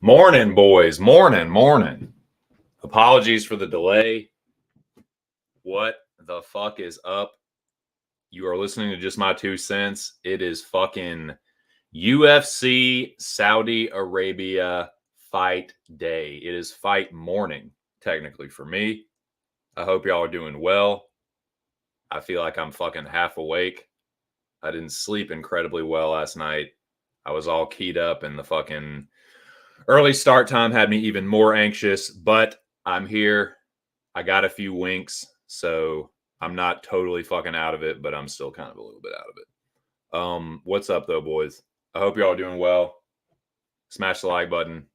Morning, boys. Morning. Apologies for the delay. What the fuck is up? You are listening to Just My 2 Cents. It is fucking UFC Saudi Arabia fight day. It is fight morning, technically, for me. I hope y'all are doing well. I feel like I'm fucking half awake. I didn't sleep incredibly well last night. I was all keyed up, and the fucking early start time had me even more anxious, but I'm here. I got a few winks, so I'm not totally fucking out of it, but I'm still kind of a little bit out of it. What's up, though, boys? I hope y'all are doing well. Smash the like button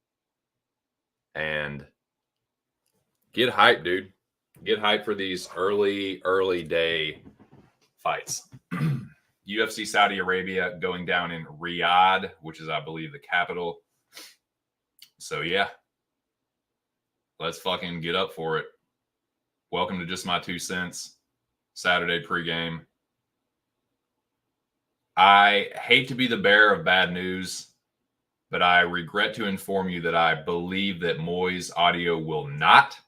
and get hyped, dude. Get hyped for these early day fights. UFC Saudi Arabia going down in Riyadh, which is, I believe, the capital. So, yeah. Let's fucking get up for it. Welcome to Just My 2 Cents. Saturday pregame. I hate to be the bearer of bad news, but I regret to inform you that I believe that Moiz audio will not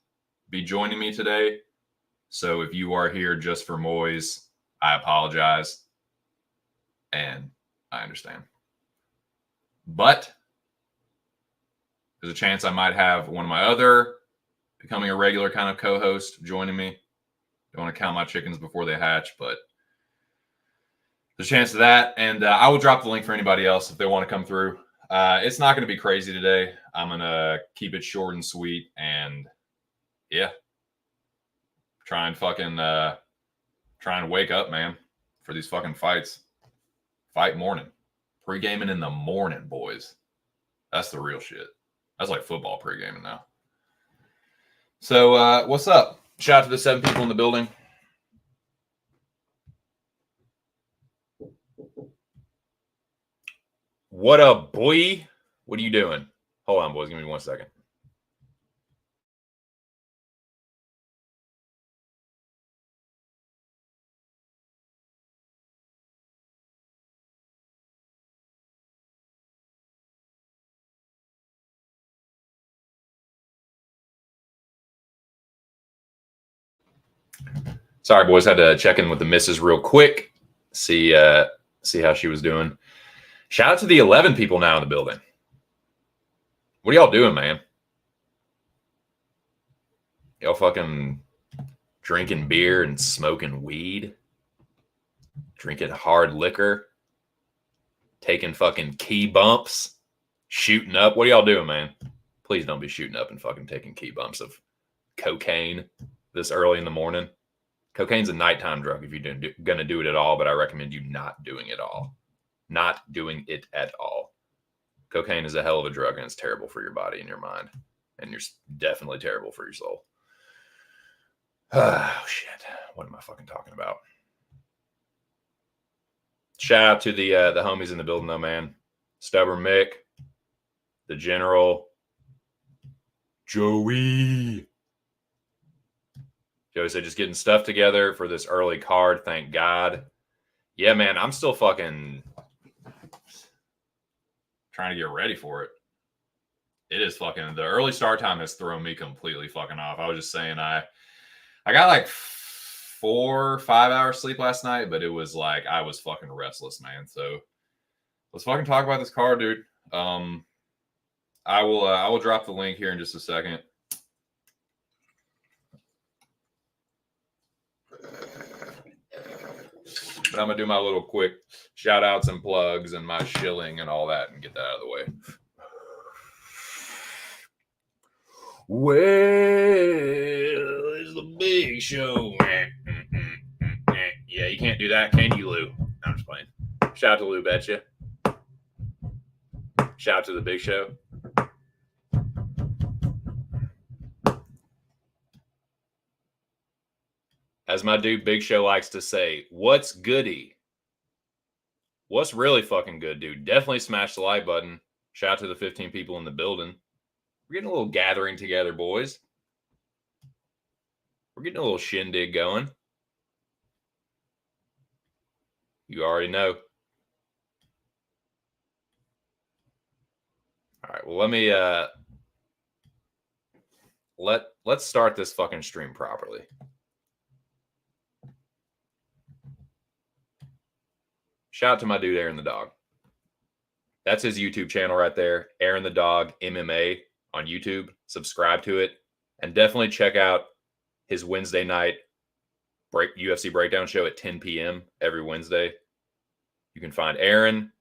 be joining me today. So if you are here just for Moiz, I apologize. And I understand. But there's a chance I might have one of my other becoming a regular kind of co-host joining me. Don't want to count my chickens before they hatch, but there's a chance of that. And I will drop the link for anybody else if they want to come through. It's not going to be crazy today. I'm going to keep it short and sweet. And yeah, try and wake up, man, for these fucking fights. Fight morning. Pre-gaming in the morning, boys. That's the real shit. That's like football pre-gaming now. So what's up? Shout out to the 7 people in the building. What up, boy? What are you doing? Hold on, boys. Give me 1 second. Sorry, boys. Had to check in with the missus real quick. See how she was doing. Shout out to the 11 people now in the building. What are y'all doing, man? Y'all fucking drinking beer and smoking weed? Drinking hard liquor? Taking fucking key bumps? Shooting up? What are y'all doing, man? Please don't be shooting up and fucking taking key bumps of cocaine this early in the morning. Cocaine's a nighttime drug if you're going to do it at all, but I recommend you not doing it all. Not doing it at all. Cocaine is a hell of a drug, and it's terrible for your body and your mind. And you're definitely terrible for your soul. Oh, shit. What am I fucking talking about? Shout out to the homies in the building, though, man. Stubborn Mick. The General. Joey said just getting stuff together for this early card. Thank God. Yeah, man, I'm still fucking trying to get ready for it. It is fucking, the early start time has thrown me completely fucking off. I was just saying I got like 4 or 5 hours sleep last night, but it was like I was fucking restless, man. So let's fucking talk about this card, dude. I will drop the link here in just a second. But I'm going to do my little quick shout outs and plugs and my shilling and all that and get that out of the way. Well, it's the big show. Yeah, you can't do that, can you, Lou? I'm just playing. Shout out to Lou Betcha. Shout out to the big show. As my dude Big Show likes to say, what's goody? What's really fucking good, dude? Definitely smash the like button. Shout out to the 15 people in the building. We're getting a little gathering together, boys. We're getting a little shindig going. You already know. All right, well, let me let's start this fucking stream properly. Shout out to my dude Aaron the Dog. That's his YouTube channel right there, Aaron the Dog MMA on YouTube. Subscribe to it, and definitely check out his Wednesday night UFC breakdown show at 10 p.m. every Wednesday. You can find Aaron,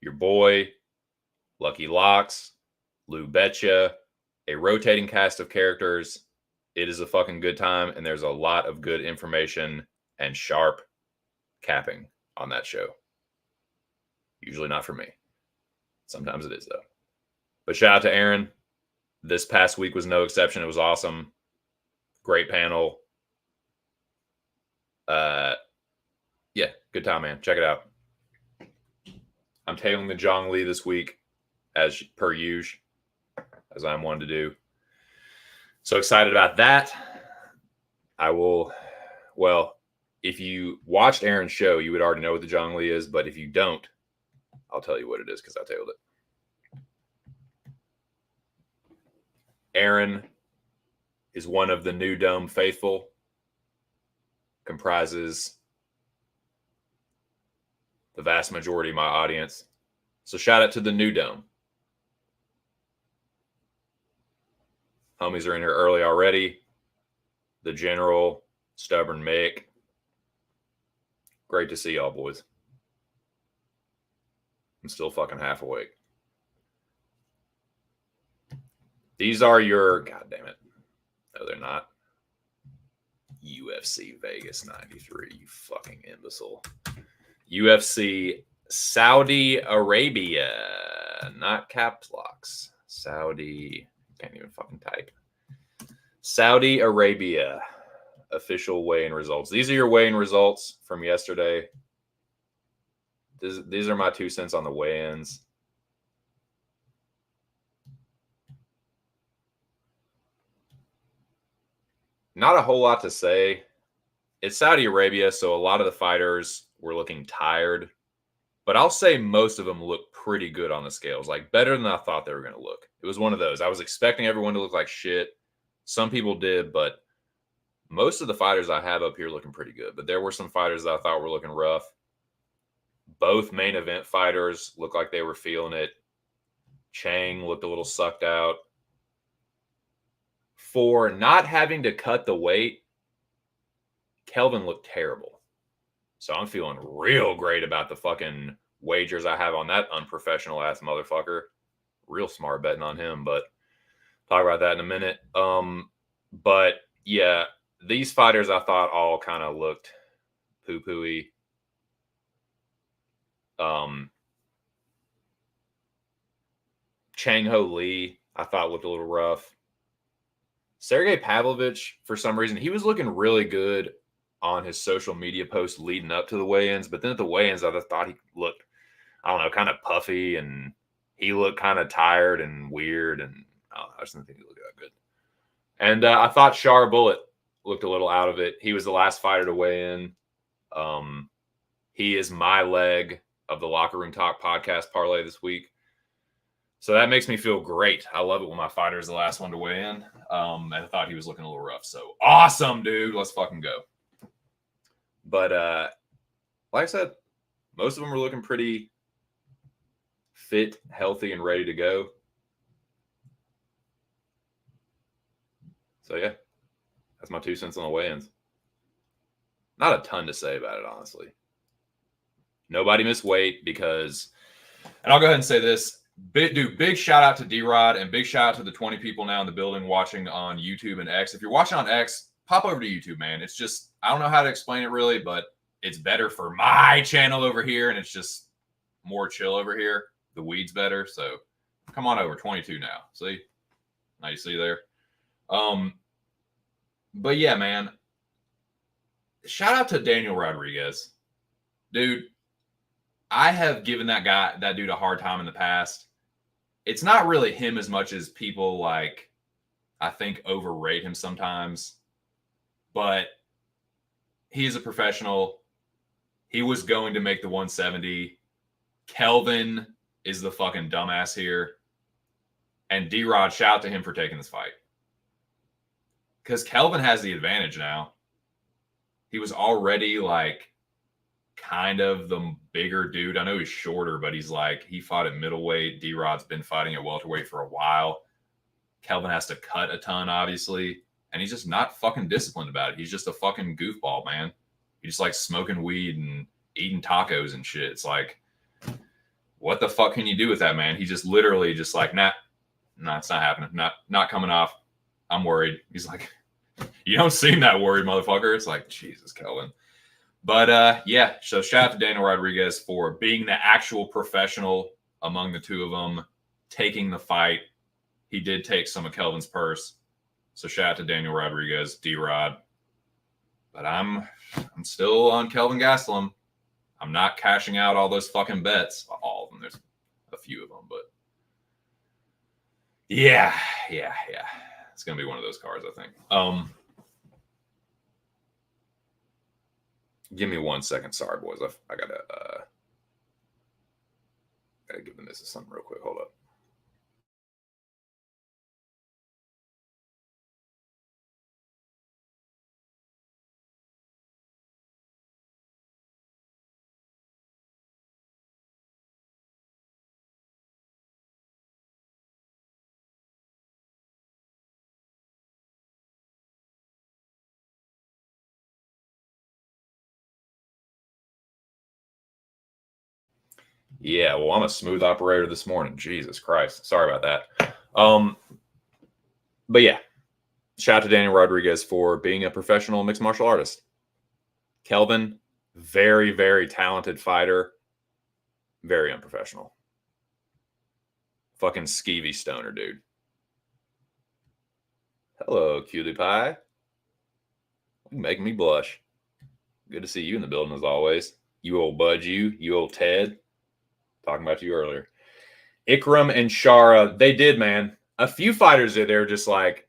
your boy, Lucky Locks, Lou Betcha, a rotating cast of characters. It is a fucking good time, and there's a lot of good information and sharp capping on that show. Usually not for me. Sometimes it is, though. But shout out to Aaron. This past week was no exception. It was awesome. Great panel. Yeah, good time, man. Check it out. I'm tailing the Zhang Li this week, as per usual, as I'm one to do. So excited about that. I will, well, if you watched Aaron's show, you would already know what the Zhang Li is, but if you don't, I'll tell you what it is because I tailed it. Aaron is one of the New Dome faithful, comprises the vast majority of my audience. So shout out to the New Dome. Homies are in here early already. The General, Stubborn Mick. Great to see y'all, boys. I'm still fucking half awake. These are your, God damn it. No, they're not. UFC Vegas 93, you fucking imbecile. UFC Saudi Arabia, not caps locks. Saudi, can't even fucking type. Saudi Arabia official weigh-in results. These are your weigh-in results from yesterday. These are my 2 cents on the weigh-ins. Not a whole lot to say. It's Saudi Arabia, so a lot of the fighters were looking tired. But I'll say most of them look pretty good on the scales, like better than I thought they were going to look. It was one of those. I was expecting everyone to look like shit. Some people did, but most of the fighters I have up here looking pretty good. But there were some fighters that I thought were looking rough. Both main event fighters looked like they were feeling it. Chang looked a little sucked out. For not having to cut the weight, Kelvin looked terrible. So I'm feeling real great about the fucking wagers I have on that unprofessional ass motherfucker. Real smart betting on him, but talk about that in a minute. But yeah, these fighters I thought all kind of looked poo-pooey. Chang Ho Lee, I thought looked a little rough. Sergey Pavlovich, for some reason, he was looking really good on his social media posts leading up to the weigh-ins. But then at the weigh-ins, I just thought he looked, I don't know, kind of puffy, and he looked kind of tired and weird. And I just didn't think he looked that good. And I thought Shar Bullet looked a little out of it. He was the last fighter to weigh in. He is my leg of the Locker Room Talk podcast parlay this week. So that makes me feel great. I love it when my fighter is the last one to weigh in. And I thought he was looking a little rough. So awesome, dude. Let's fucking go. But like I said, most of them were looking pretty fit, healthy, and ready to go. So yeah, that's my 2 cents on the weigh-ins. Not a ton to say about it, honestly. Nobody missed weight because, and I'll go ahead and say this, Big shout out to D-Rod and big shout out to the 20 people now in the building watching on YouTube and X. If you're watching on X, pop over to YouTube, man. It's just, I don't know how to explain it really, but it's better for my channel over here, and it's just more chill over here. The weed's better, so come on over. 22 now. See? Now you see there. But yeah, man. Shout out to Daniel Rodriguez. Dude, I have given that dude a hard time in the past. It's not really him as much as people like, I think, overrate him sometimes. But he is a professional. He was going to make the 170. Kelvin is the fucking dumbass here. And D-Rod, shout out to him for taking this fight. Because Kelvin has the advantage now. He was already like kind of the bigger dude. I know he's shorter, but he's like, he fought at middleweight. D-Rod's been fighting at welterweight for a while. Kelvin has to cut a ton, obviously. And he's just not fucking disciplined about it. He's just a fucking goofball, man. He just like smoking weed and eating tacos and shit. It's like, what the fuck can you do with that, man? He just literally just like, nah, it's not happening. Not coming off. I'm worried. He's like, you don't seem that worried, motherfucker. It's like, Jesus, Kelvin. But yeah, so shout out to Daniel Rodriguez for being the actual professional among the two of them, taking the fight. He did take some of Kelvin's purse. So shout out to Daniel Rodriguez, D-Rod. But I'm still on Kelvin Gastelum. I'm not cashing out all those fucking bets. All of them. There's a few of them, but yeah. It's gonna be one of those cards, I think. Give me 1 second. Sorry, boys. I gotta give them this something real quick. Hold up. Yeah, well, I'm a smooth operator this morning. Jesus Christ. Sorry about that. But yeah, shout out to Daniel Rodriguez for being a professional mixed martial artist. Kelvin, very, very talented fighter. Very unprofessional. Fucking skeevy stoner, dude. Hello, cutie pie. You make me blush. Good to see you in the building as always. You old bud, you old Ted. Talking about you earlier. Ikram and Shara, they did, man. A few fighters did. They're just like,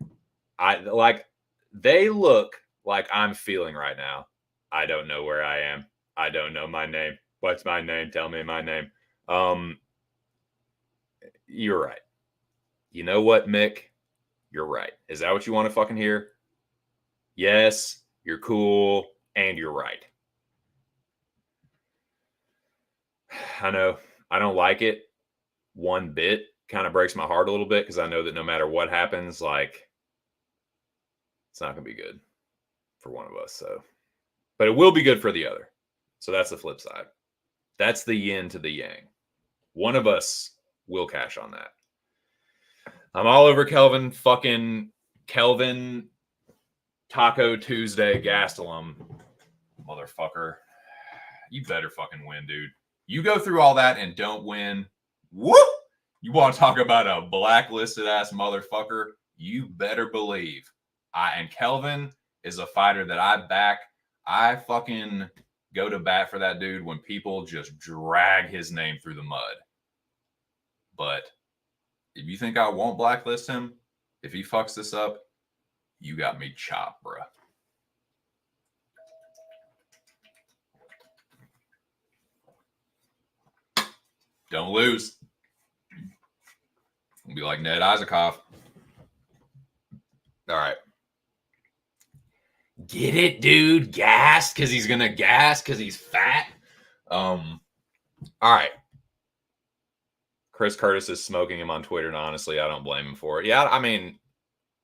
they look like I'm feeling right now. I don't know where I am. I don't know my name. What's my name? Tell me my name. You're right. You know what, Mick? You're right. Is that what you want to fucking hear? Yes, you're cool, and you're right. I know. I don't like it one bit. Kind of breaks my heart a little bit because I know that no matter what happens, like, it's not going to be good for one of us. So, but it will be good for the other. So that's the flip side. That's the yin to the yang. One of us will cash on that. I'm all over Kelvin, fucking Kelvin Taco Tuesday Gastelum. Motherfucker. You better fucking win, dude. You go through all that and don't win. Whoop! You want to talk about a blacklisted ass motherfucker? You better believe. And Kelvin is a fighter that I back. I fucking go to bat for that dude when people just drag his name through the mud. But if you think I won't blacklist him, if he fucks this up, you got me chopped, bruh. Don't lose. Be like Ned Isakoff. All right. Get it, dude? Gas because he's going to gas because he's fat. All right. Chris Curtis is smoking him on Twitter, and honestly, I don't blame him for it. Yeah, I mean,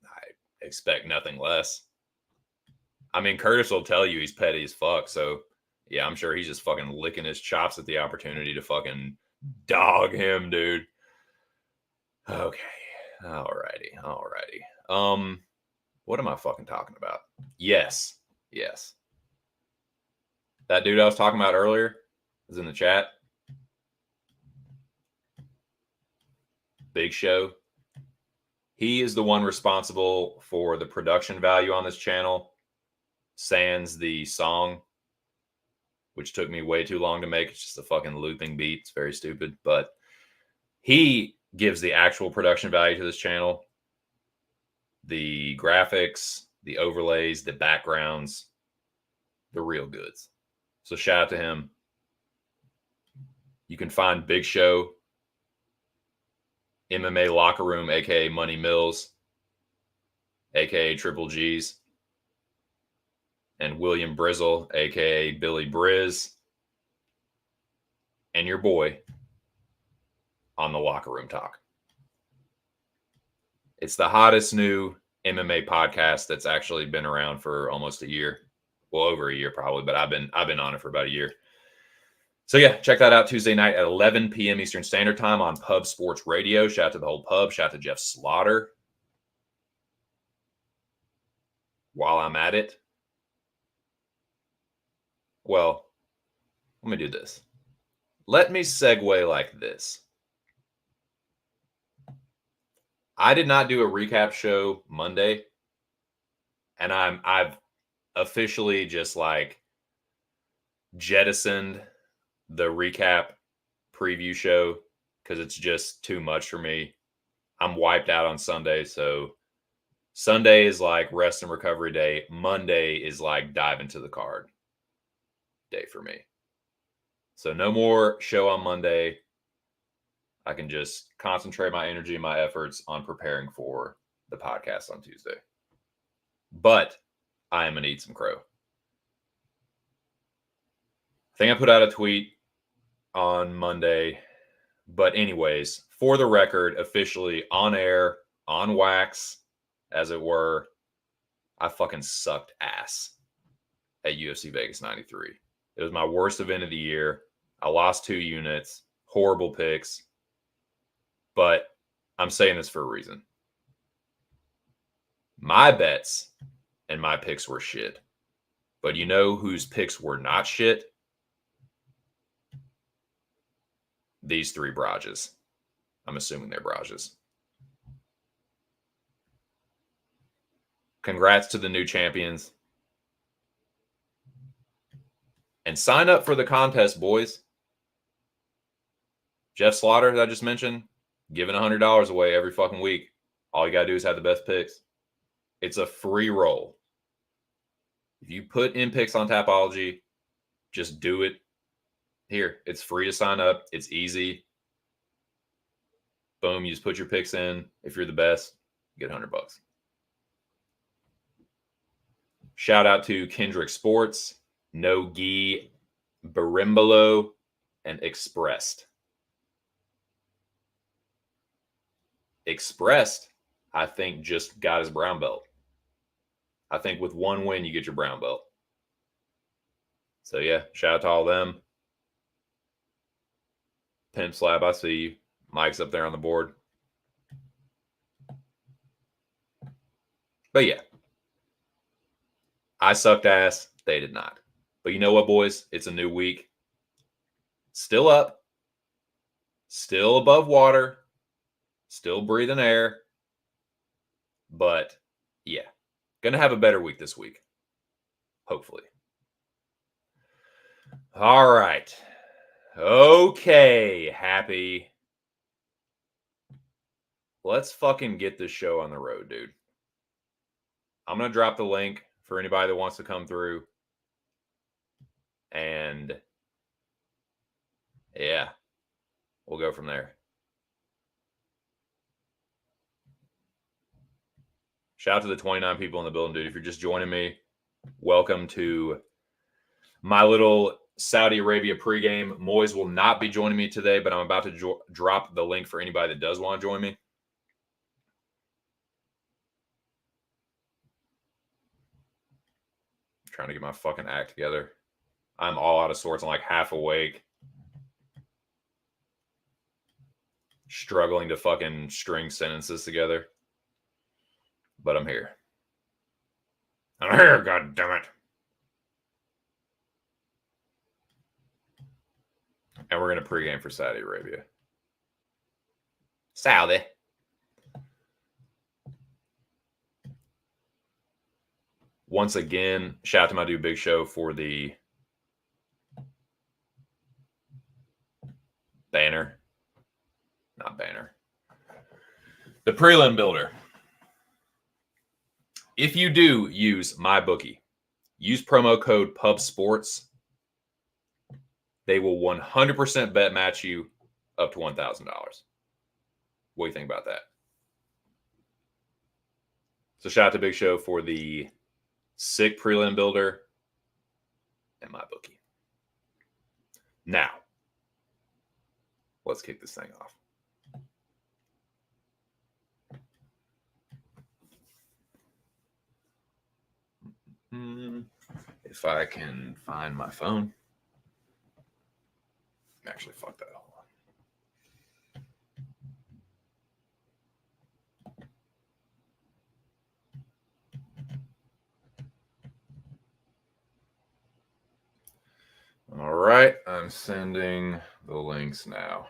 I expect nothing less. I mean, Curtis will tell you he's petty as fuck, so yeah, I'm sure he's just fucking licking his chops at the opportunity to fucking dog him, dude. Okay. Alrighty. What am I fucking talking about? Yes. That dude I was talking about earlier is in the chat. Big Show. He is the one responsible for the production value on this channel, sans the song, which took me way too long to make. It's just a fucking looping beat. It's very stupid. But he gives the actual production value to this channel. The graphics, the overlays, the backgrounds, the real goods. So shout out to him. You can find Big Show, MMA Locker Room, aka Money Mills, aka Triple G's, and William Brizzle, aka Billy Briz, and your boy on the Locker Room Talk. It's the hottest new MMA podcast that's actually been around for almost a year. Well, over a year probably, but I've been on it for about a year. So yeah, check that out Tuesday night at 11 p.m. Eastern Standard Time on Pub Sports Radio. Shout out to the whole pub. Shout out to Jeff Slaughter. While I'm at it, well, let me do this. Let me segue like this. I did not do a recap show Monday, and I've officially just like jettisoned the recap preview show because it's just too much for me. I'm wiped out on Sunday, so Sunday is like rest and recovery day. Monday is like dive into the card day for me. So no more show on Monday. I can just concentrate my energy and my efforts on preparing for the podcast on Tuesday. But I am going to eat some crow. I think I put out a tweet on Monday. But anyways, for the record, officially on air, on wax, as it were, I fucking sucked ass at UFC Vegas 93. It was my worst event of the year. I lost 2 units, horrible picks. But I'm saying this for a reason. My bets and my picks were shit. But you know whose picks were not shit? These 3 Brages. I'm assuming they're Brages. Congrats to the new champions. And sign up for the contest, boys. Jeff Slaughter, that I just mentioned, giving $100 away every fucking week. All you got to do is have the best picks. It's a free roll. If you put in picks on Tapology, just do it. Here, it's free to sign up. It's easy. Boom, you just put your picks in. If you're the best, you get $100. Shout out to Kendrick Sports, No Gi, Barimbolo, and Expressed. Expressed, I think, just got his brown belt. I think with 1 win, you get your brown belt. So, yeah, shout out to all of them. Pimp Slab, I see you. Mike's up there on the board. But, yeah. I sucked ass. They did not. But you know what, boys? It's a new week. Still up. Still above water. Still breathing air. But, yeah. Going to have a better week this week. Hopefully. All right. Okay, Happy. Let's fucking get this show on the road, dude. I'm going to drop the link for anybody that wants to come through. And, yeah, we'll go from there. Shout out to the 29 people in the building, dude. If you're just joining me, welcome to my little Saudi Arabia pregame. Moiz will not be joining me today, but I'm about to drop the link for anybody that does want to join me. I'm trying to get my fucking act together. I'm all out of sorts. I'm like half awake. struggling to fucking string sentences together. But I'm here. I'm here, god damn it. And we're going to pregame for Saudi Arabia. Saudi. Once again, shout out to my dude Big Show for the banner. Not banner. The prelim builder. If you do use MyBookie, use promo code PubSports, they will 100% bet match you up to $1,000. What do you think about that? So shout out to Big Show for the sick prelim builder and MyBookie. Now, let's kick this thing off. If I can find my phone. Actually, fuck that. Hold on. All right, I'm sending the links now.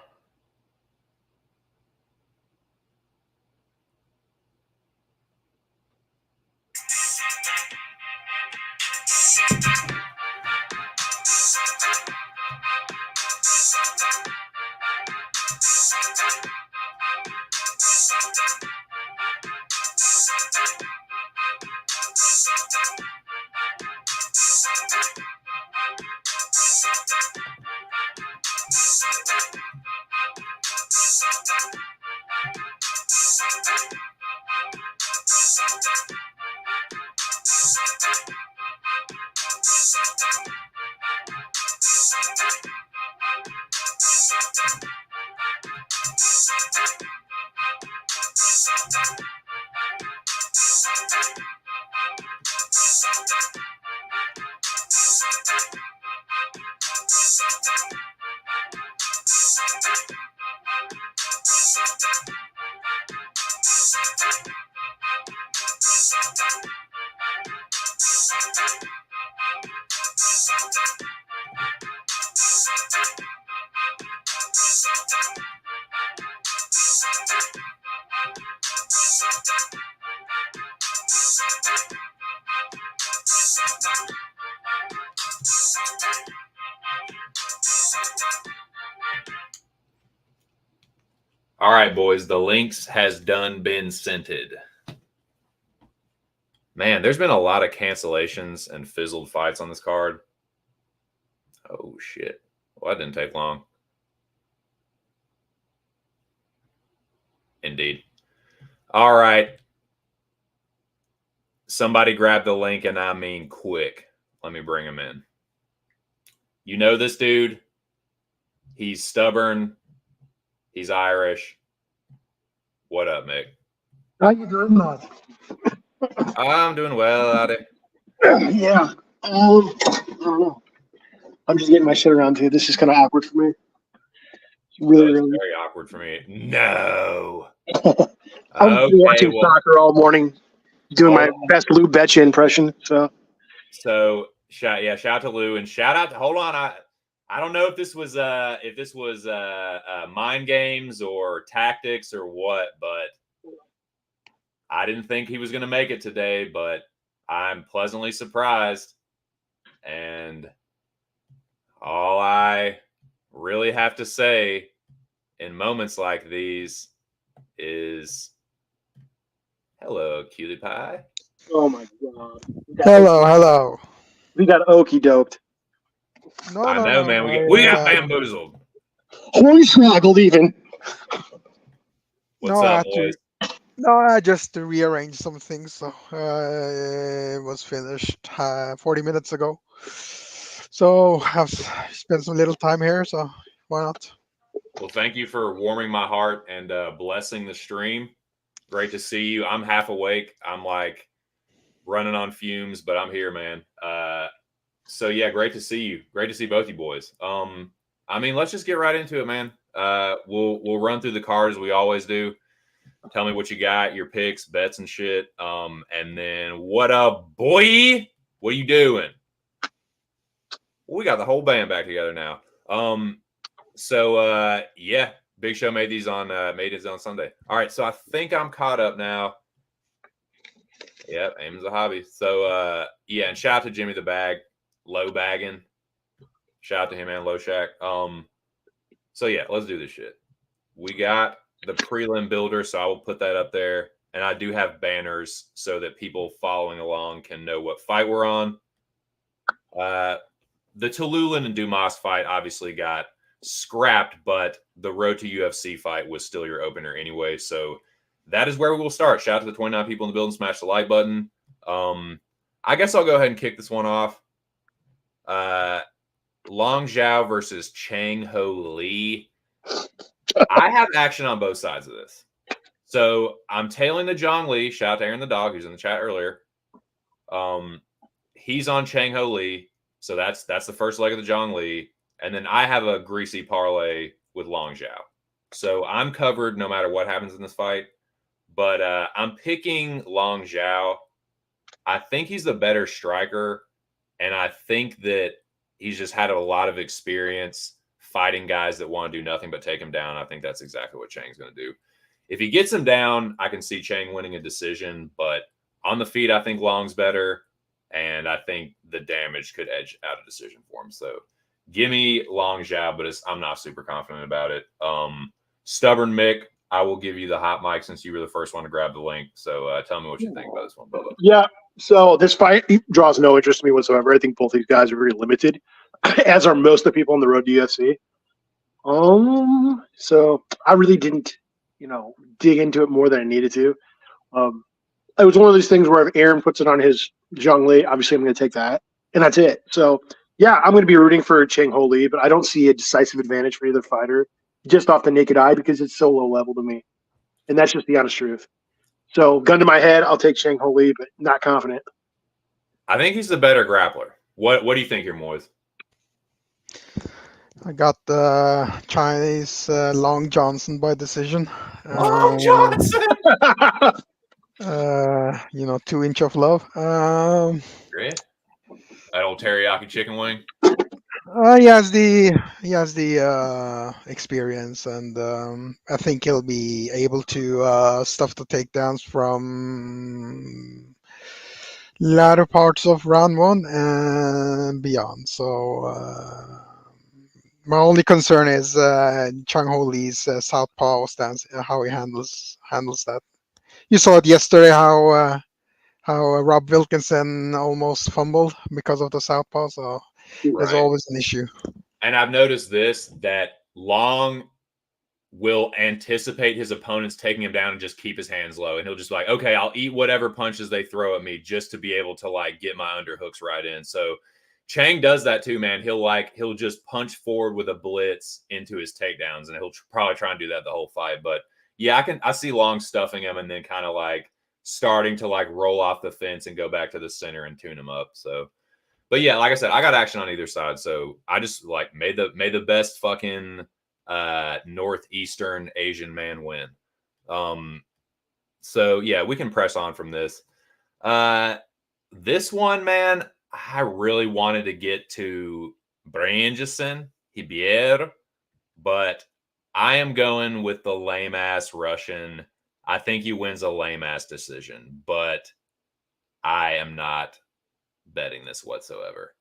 All right, boys, the links has been scented. Man, there's been a lot of cancellations and fizzled fights on this card. Oh, shit. Well, that didn't take long. Indeed. All right. Somebody grab the link, and I mean quick. Let me bring him in. You know this dude. He's stubborn. He's Irish. What up, Mick? How you doing, Matt? I'm doing well, Addy. Yeah. I don't know. I'm just getting my shit around here. This is kind of awkward for me. Really. Very awkward for me. No. I'm watching soccer all morning, doing my best Lou Betcha impression. So shout out to Lou, and shout out to hold on. I don't know if this was mind games or tactics or what, but I didn't think he was going to make it today, but I'm pleasantly surprised. And all I really have to say in moments like these is hello, cutie pie. Oh my god. Hello. We got okie doped. I know, man. We got bamboozled. Hornswoggled even. What's up, boys? No, I just rearranged some things, so it was finished 40 minutes ago. So I've spent some little time here, so why not? Well, thank you for warming my heart and blessing the stream. Great to see you. I'm half awake. I'm like running on fumes, but I'm here, man. So yeah, great to see you. Great to see both you boys. I mean, let's just get right into it, man. We'll run through the cards as we always do. Tell me what you got, your picks, bets, and shit. And then what up, boy? What are you doing? Well, we got the whole band back together now. Yeah, Big Show made it on Sunday. All right, so I think I'm caught up now. Yep, aim's a hobby. So yeah, and shout out to Jimmy the Bag, low bagging. Shout out to him and Low Shack. So yeah, let's do this shit. We got the prelim builder, so I will put that up there. And I do have banners so that people following along can know what fight we're on. The Tululan and Dumas fight obviously got scrapped, but the Road to UFC fight was still your opener anyway. So that is where we will start. Shout out to the 29 people in the building. Smash the like button. I guess I'll go ahead and kick this one off. Long Zhao versus Chang Ho Lee. I have action on both sides of this. So I'm tailing the Zhang Li. Shout out to Aaron the dog who's in the chat earlier. He's on Chang Ho Lee. So that's the first leg of the Zhang Li. And then I have a greasy parlay with Long Zhao. So I'm covered no matter what happens in this fight. But I'm picking Long Zhao. I think he's the better striker. And I think that he's just had a lot of experience fighting guys that want to do nothing but take him down. I think that's exactly what Chang's going to do. If he gets him down, I can see Chang winning a decision. But on the feet, I think Long's better. And I think the damage could edge out a decision for him. So give me Long Zhao, but I'm not super confident about it. Stubborn Mick, I will give you the hot mic since you were the first one to grab the link. So tell me what you think about this one, Bubba. Yeah. So this fight draws no interest to me whatsoever. I think both these guys are very limited, as are most of the people on the road to UFC. So I really didn't, dig into it more than I needed to. It was one of those things where if Aaron puts it on his Zhang Li, obviously I'm going to take that, and that's it. So yeah, I'm going to be rooting for Chang Ho Lee, but I don't see a decisive advantage for either fighter just off the naked eye because it's so low level to me, and that's just the honest truth. So, gun to my head, I'll take Chang Ho Lee, but not confident. I think he's the better grappler. What do you think here, Moiz? I got the Chinese Long Johnson by decision. Long Johnson! 2 inch of love. Great. That old teriyaki chicken wing. He has the experience, and I think he'll be able to stuff the takedowns from latter parts of round 1 and beyond. So my only concern is Chang Ho Lee's southpaw stance, how he handles that. You saw it yesterday how Rob Wilkinson almost fumbled because of the southpaw. So. There's always an issue. And I've noticed that Long will anticipate his opponents taking him down and just keep his hands low. And he'll just be like, okay, I'll eat whatever punches they throw at me just to be able to get my underhooks right in. So Chang does that too, man. He'll just punch forward with a blitz into his takedowns, and he'll probably try and do that the whole fight. But yeah, I see Long stuffing him and then kind of starting to roll off the fence and go back to the center and tune him up. So. But yeah, like I said, I got action on either side. So I just made the best fucking Northeastern Asian man win. So yeah, we can press on from this. This one, man, I really wanted to get to Branjison Hibier, but I am going with the lame ass Russian. I think he wins a lame ass decision, but I am not betting this whatsoever.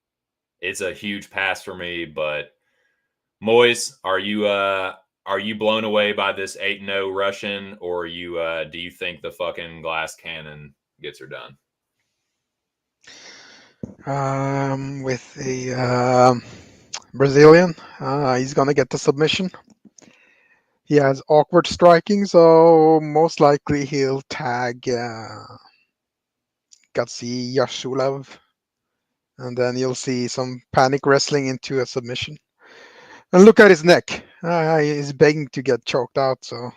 It's a huge pass for me, but Moiz, are you blown away by this 8-0 Russian, or do you think the fucking glass cannon gets her done? With the Brazilian, he's gonna get the submission. He has awkward striking, so most likely he'll tag Gazi Yashulev. And then you'll see some panic wrestling into a submission. And look at his neck. He's begging to get choked out. So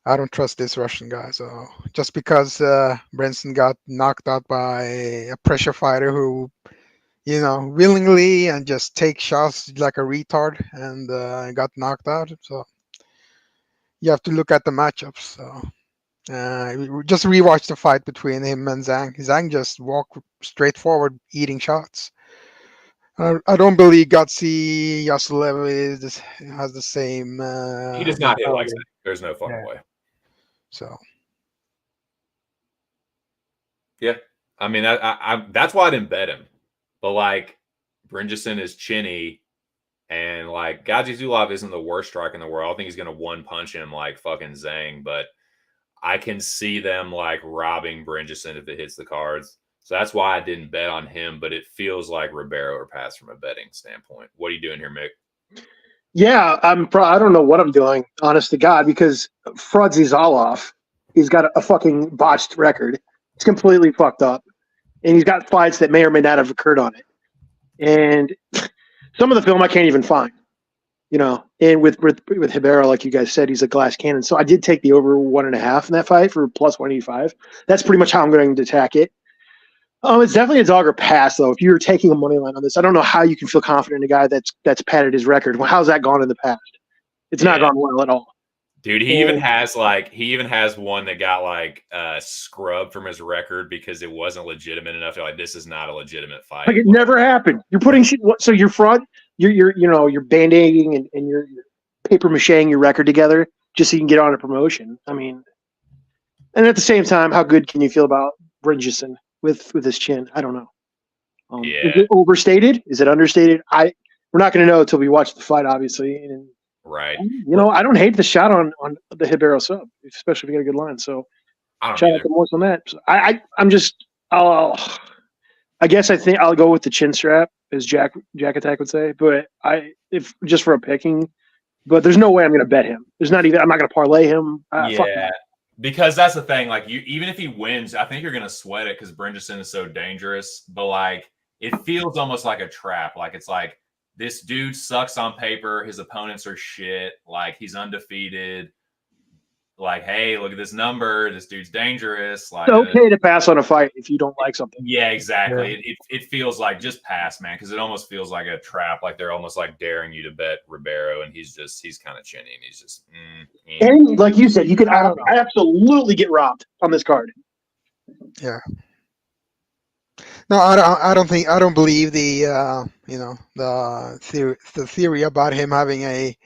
I don't trust this Russian guy. So just because Brinson got knocked out by a pressure fighter who willingly and just take shots like a retard and got knocked out. So you have to look at the matchups. So just rewatch the fight between him and Zhang. Zhang just walked straight forward, eating shots. I don't believe Gutsy Yasulev has the same He does not hit like mentality. that. There's no fucking Yeah. way. So Yeah. I mean, that's why I didn't bet him. But like, Brinjison is chinny, and like Gadzi Zulov isn't the worst striker in the world. I think he's gonna one punch him like fucking Zhang, but I can see them like robbing Brinjison if it hits the cards. So that's why I didn't bet on him, but it feels like Ribeiro or pass from a betting standpoint. What are you doing here, Mick? Yeah, I don't know what I'm doing, honest to God, because Frudzy Zoloff, he's got a fucking botched record. It's completely fucked up, and he's got fights that may or may not have occurred on it. And some of the film I can't even find, And with Ribeiro, like you guys said, he's a glass cannon. So I did take the over 1.5 in that fight for plus 185. That's pretty much how I'm going to attack it. It's definitely a dog or pass, though. If you're taking a money line on this, I don't know how you can feel confident in a guy that's padded his record. Well, how's that gone in the past? It's not gone well at all. Dude, he even has one that got like scrubbed from his record because it wasn't legitimate enough. Like, this is not a legitimate fight. Like, it never happened. You're putting shit. So you're fraud. You're band-aiding and you're paper macheing your record together just so you can get on a promotion. I mean, and at the same time, how good can you feel about Bridgerson with his chin? I don't know. Is it overstated? Is it understated? We're not going to know until we watch the fight, obviously. And right. I don't hate the shot on the Ribeiro sub, especially if you get a good line. So shout out to Moiz on that. So I'm just I guess I think I'll go with the chin strap, as Jack Attack would say. But if just for a picking, but there's no way I'm going to bet him. I'm not going to parlay him. Because that's the thing. Like, even if he wins, I think you're going to sweat it because Brinjison is so dangerous. But like, it feels almost like a trap. Like, it's like, this dude sucks on paper. His opponents are shit. Like, he's undefeated. Like, hey, look at this number. This dude's dangerous. Like, it's okay to pass on a fight if you don't like something. Yeah, exactly. Yeah. It feels like just pass, man, because it almost feels like a trap. Like, they're almost like daring you to bet Ribeiro, and he's kind of chinny, and he's just. And like you said, you could absolutely get robbed on this card. Yeah. No, I don't believe the theory about him having a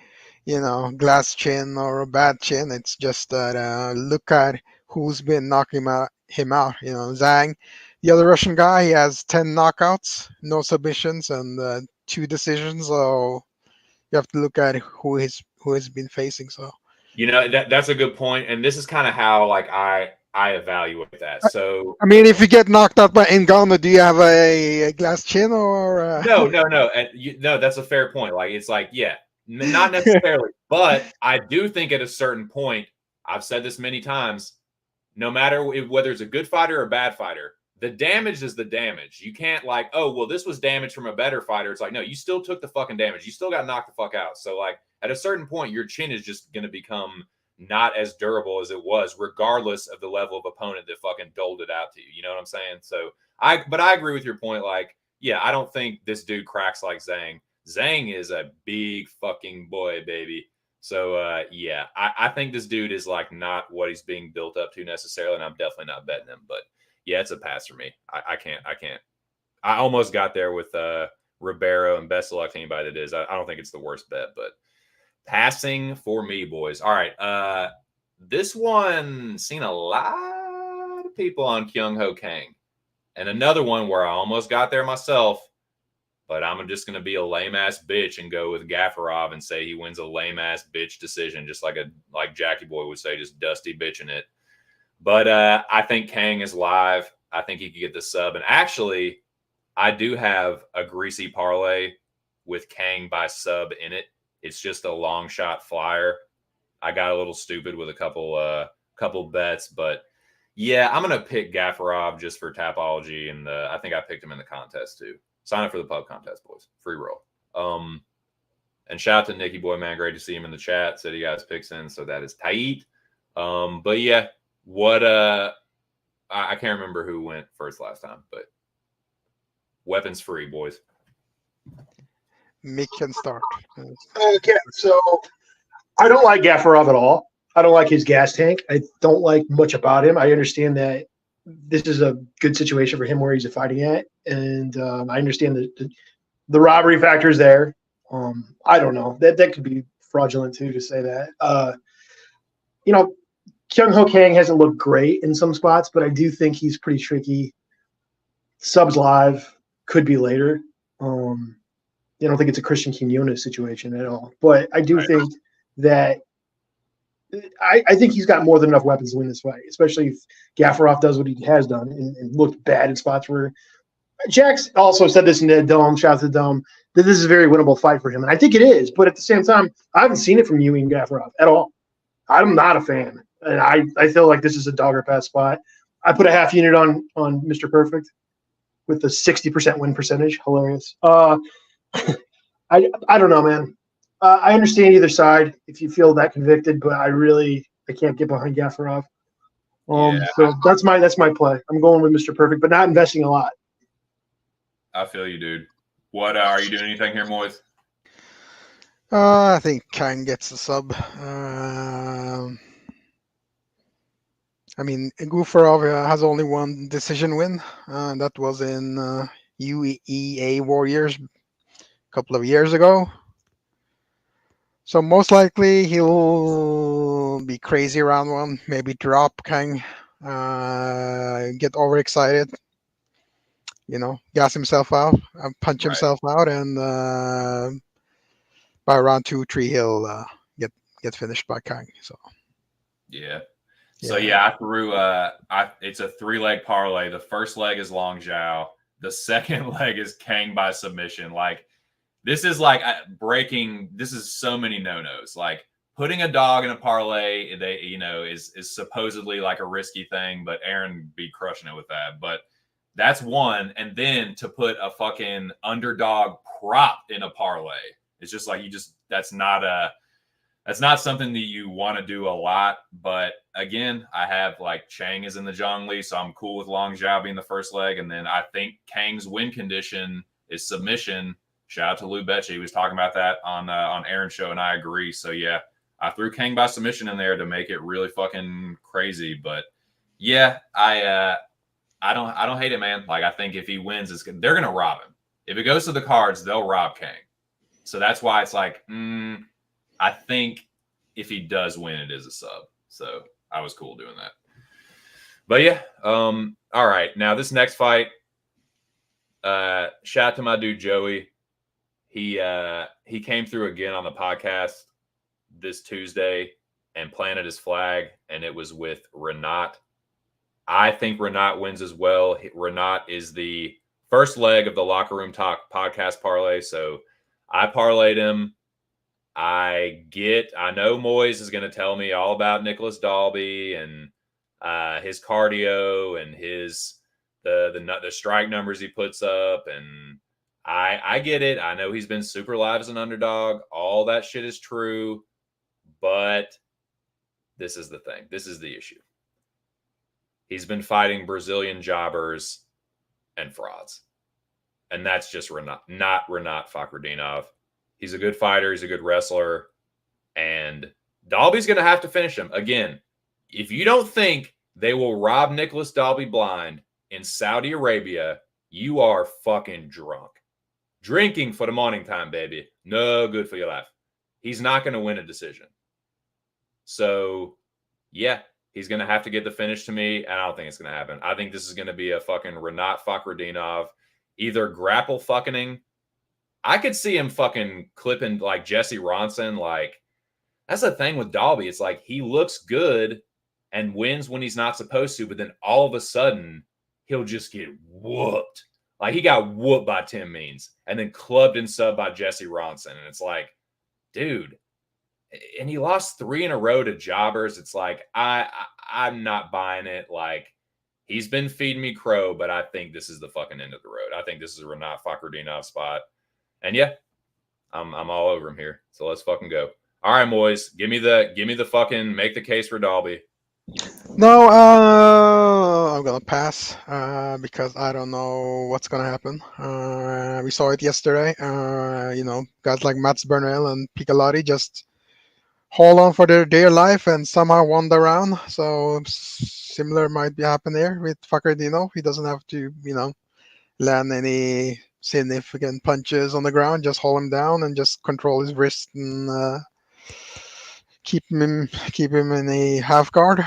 glass chin or a bad chin. It's just that look at who's been knocking him out. Zhang, the other Russian guy, he has 10 knockouts, no submissions, and 2 decisions. So you have to look at who has been facing. So that's a good point, and this is kind of how like I evaluate that. So I mean, if you get knocked out by Ngannou, do you have a glass chin or? No, no, that's a fair point. Like, it's like, yeah. Not necessarily, but I do think at a certain point, I've said this many times, no matter whether it's a good fighter or a bad fighter, the damage is the damage. You can't like, oh, well, this was damage from a better fighter. It's like, no, you still took the fucking damage. You still got knocked the fuck out. So like, at a certain point, your chin is just going to become not as durable as it was, regardless of the level of opponent that fucking doled it out to you. You know what I'm saying? So but I agree with your point. Like, yeah, I don't think this dude cracks like Zhang. Zhang is a big fucking boy, baby. So, yeah, I think this dude is like not what he's being built up to necessarily, and I'm definitely not betting him. But yeah, it's a pass for me. I can't. I almost got there with Ribeiro, and best of luck to anybody that is. I don't think it's the worst bet, but passing for me, boys. All right, this one seen a lot of people on Kyung Ho Kang, and another one where I almost got there myself. But I'm just going to be a lame-ass bitch and go with Gafarov and say he wins a lame-ass bitch decision, just like Jackie Boy would say, just dusty bitching it. But I think Kang is live. I think he could get the sub. And actually, I do have a greasy parlay with Kang by sub in it. It's just a long shot flyer. I got a little stupid with a couple bets, but yeah, I'm going to pick Gafarov just for Tapology, and I think I picked him in the contest too. Sign up for the pub contest, boys. Free roll. And shout out to Nicky Boy, man. Great to see him in the chat. Said he got his picks in, so that is tight. But yeah, I can't remember who went first last time, but weapons free, boys. Mick can start. Okay, so I don't like Gafarov at all. I don't like his gas tank. I don't like much about him. I understand that this is a good situation for him where he's fighting at, and I understand the robbery factor is there. I don't know. That could be fraudulent too to say that. Kyung Ho Kang hasn't looked great in some spots, but I do think he's pretty tricky. Subs live could be later. I don't think it's a Christian Quinones situation at all, but I do think that I think he's got more than enough weapons to win this fight, especially if Gafarov does what he has done and looked bad in spots where Jax also said this in the Dome, shout out to the Dome, that this is a very winnable fight for him. And I think it is, but at the same time, I haven't seen it from Ewing and Gafarov at all. I'm not a fan. And I feel like this is a dog or pass spot. I put a half unit on Mr. Perfect with the 60% win percentage. Hilarious. I don't know, man. I understand either side if you feel that convicted, but I can't get behind Gafarov. So that's my play. I'm going with Mr. Perfect, but not investing a lot. I feel you, dude. What are you doing anything here, Moiz? I think Kang gets a sub. Gufarov has only one decision win. That was in UEA Warriors a couple of years ago. So most likely he'll be crazy around one, maybe drop Kang, get overexcited, gas himself out, punch himself out, and by round 2-3 he'll get finished by Kang. So I threw it's a 3-leg parlay. The first leg is Long Zhao. The second leg is Kang by submission. Like, this is like breaking. This is so many no-nos. Like, putting a dog in a parlay, is supposedly like a risky thing, but Aaron be crushing it with that. But that's one. And then to put a fucking underdog prop in a parlay, it's just like that's not something that you want to do a lot. But again, I have like Chang is in the Zhongli, so I'm cool with Long Zhao being the first leg. And then I think Kang's win condition is submission. Shout out to Lou Betche. He was talking about that on Aaron's show, and I agree. So yeah, I threw Kang by submission in there to make it really fucking crazy. But yeah, I don't hate it, man. Like, I think if he wins, they're gonna rob him. If it goes to the cards, they'll rob Kang. So that's why it's like, I think if he does win, it is a sub. So I was cool doing that. But yeah, all right. Now this next fight, shout out to my dude Joey. He came through again on the podcast this Tuesday and planted his flag, and it was with Renat. I think Renat wins as well. Renat is the first leg of the Locker Room Talk podcast parlay, so I parlayed him. I know Moiz is going to tell me all about Nicholas Dalby and his cardio and the strike numbers he puts up, and I get it. I know he's been super live as an underdog. All that shit is true, but this is the thing. This is the issue. He's been fighting Brazilian jobbers and frauds, and that's just not Renat Fakhretdinov. He's a good fighter. He's a good wrestler. And Dalby's going to have to finish him. Again, if you don't think they will rob Nicholas Dalby blind in Saudi Arabia, you are fucking drunk. Drinking for the morning time, baby. No good for your life. He's not going to win a decision. So, yeah, he's going to have to get the finish to me, and I don't think it's going to happen. I think this is going to be a fucking Renat Fakhretdinov, either grapple fucking. I could see him fucking clipping like Jesse Ronson. Like, that's the thing with Dalby. It's like he looks good and wins when he's not supposed to, but then all of a sudden he'll just get whooped. Like, he got whooped by Tim Means and then clubbed and subbed by Jesse Ronson. And it's like, dude, and he lost 3 in a row to jobbers. It's like, I'm not buying it. Like, he's been feeding me crow, but I think this is the fucking end of the road. I think this is a Renat Fakhretdinov spot. And yeah, I'm all over him here. So let's fucking go. All right, Moiz, give me the fucking make the case for Dalby. No, I'm gonna pass because I don't know what's gonna happen. We saw it yesterday. Guys like Mats Burnell and Piccolotti just hold on for their dear life and somehow won the round. So similar might be happen here with Facardino. He doesn't have to, land any significant punches on the ground. Just hold him down and just control his wrist and keep him in a half guard.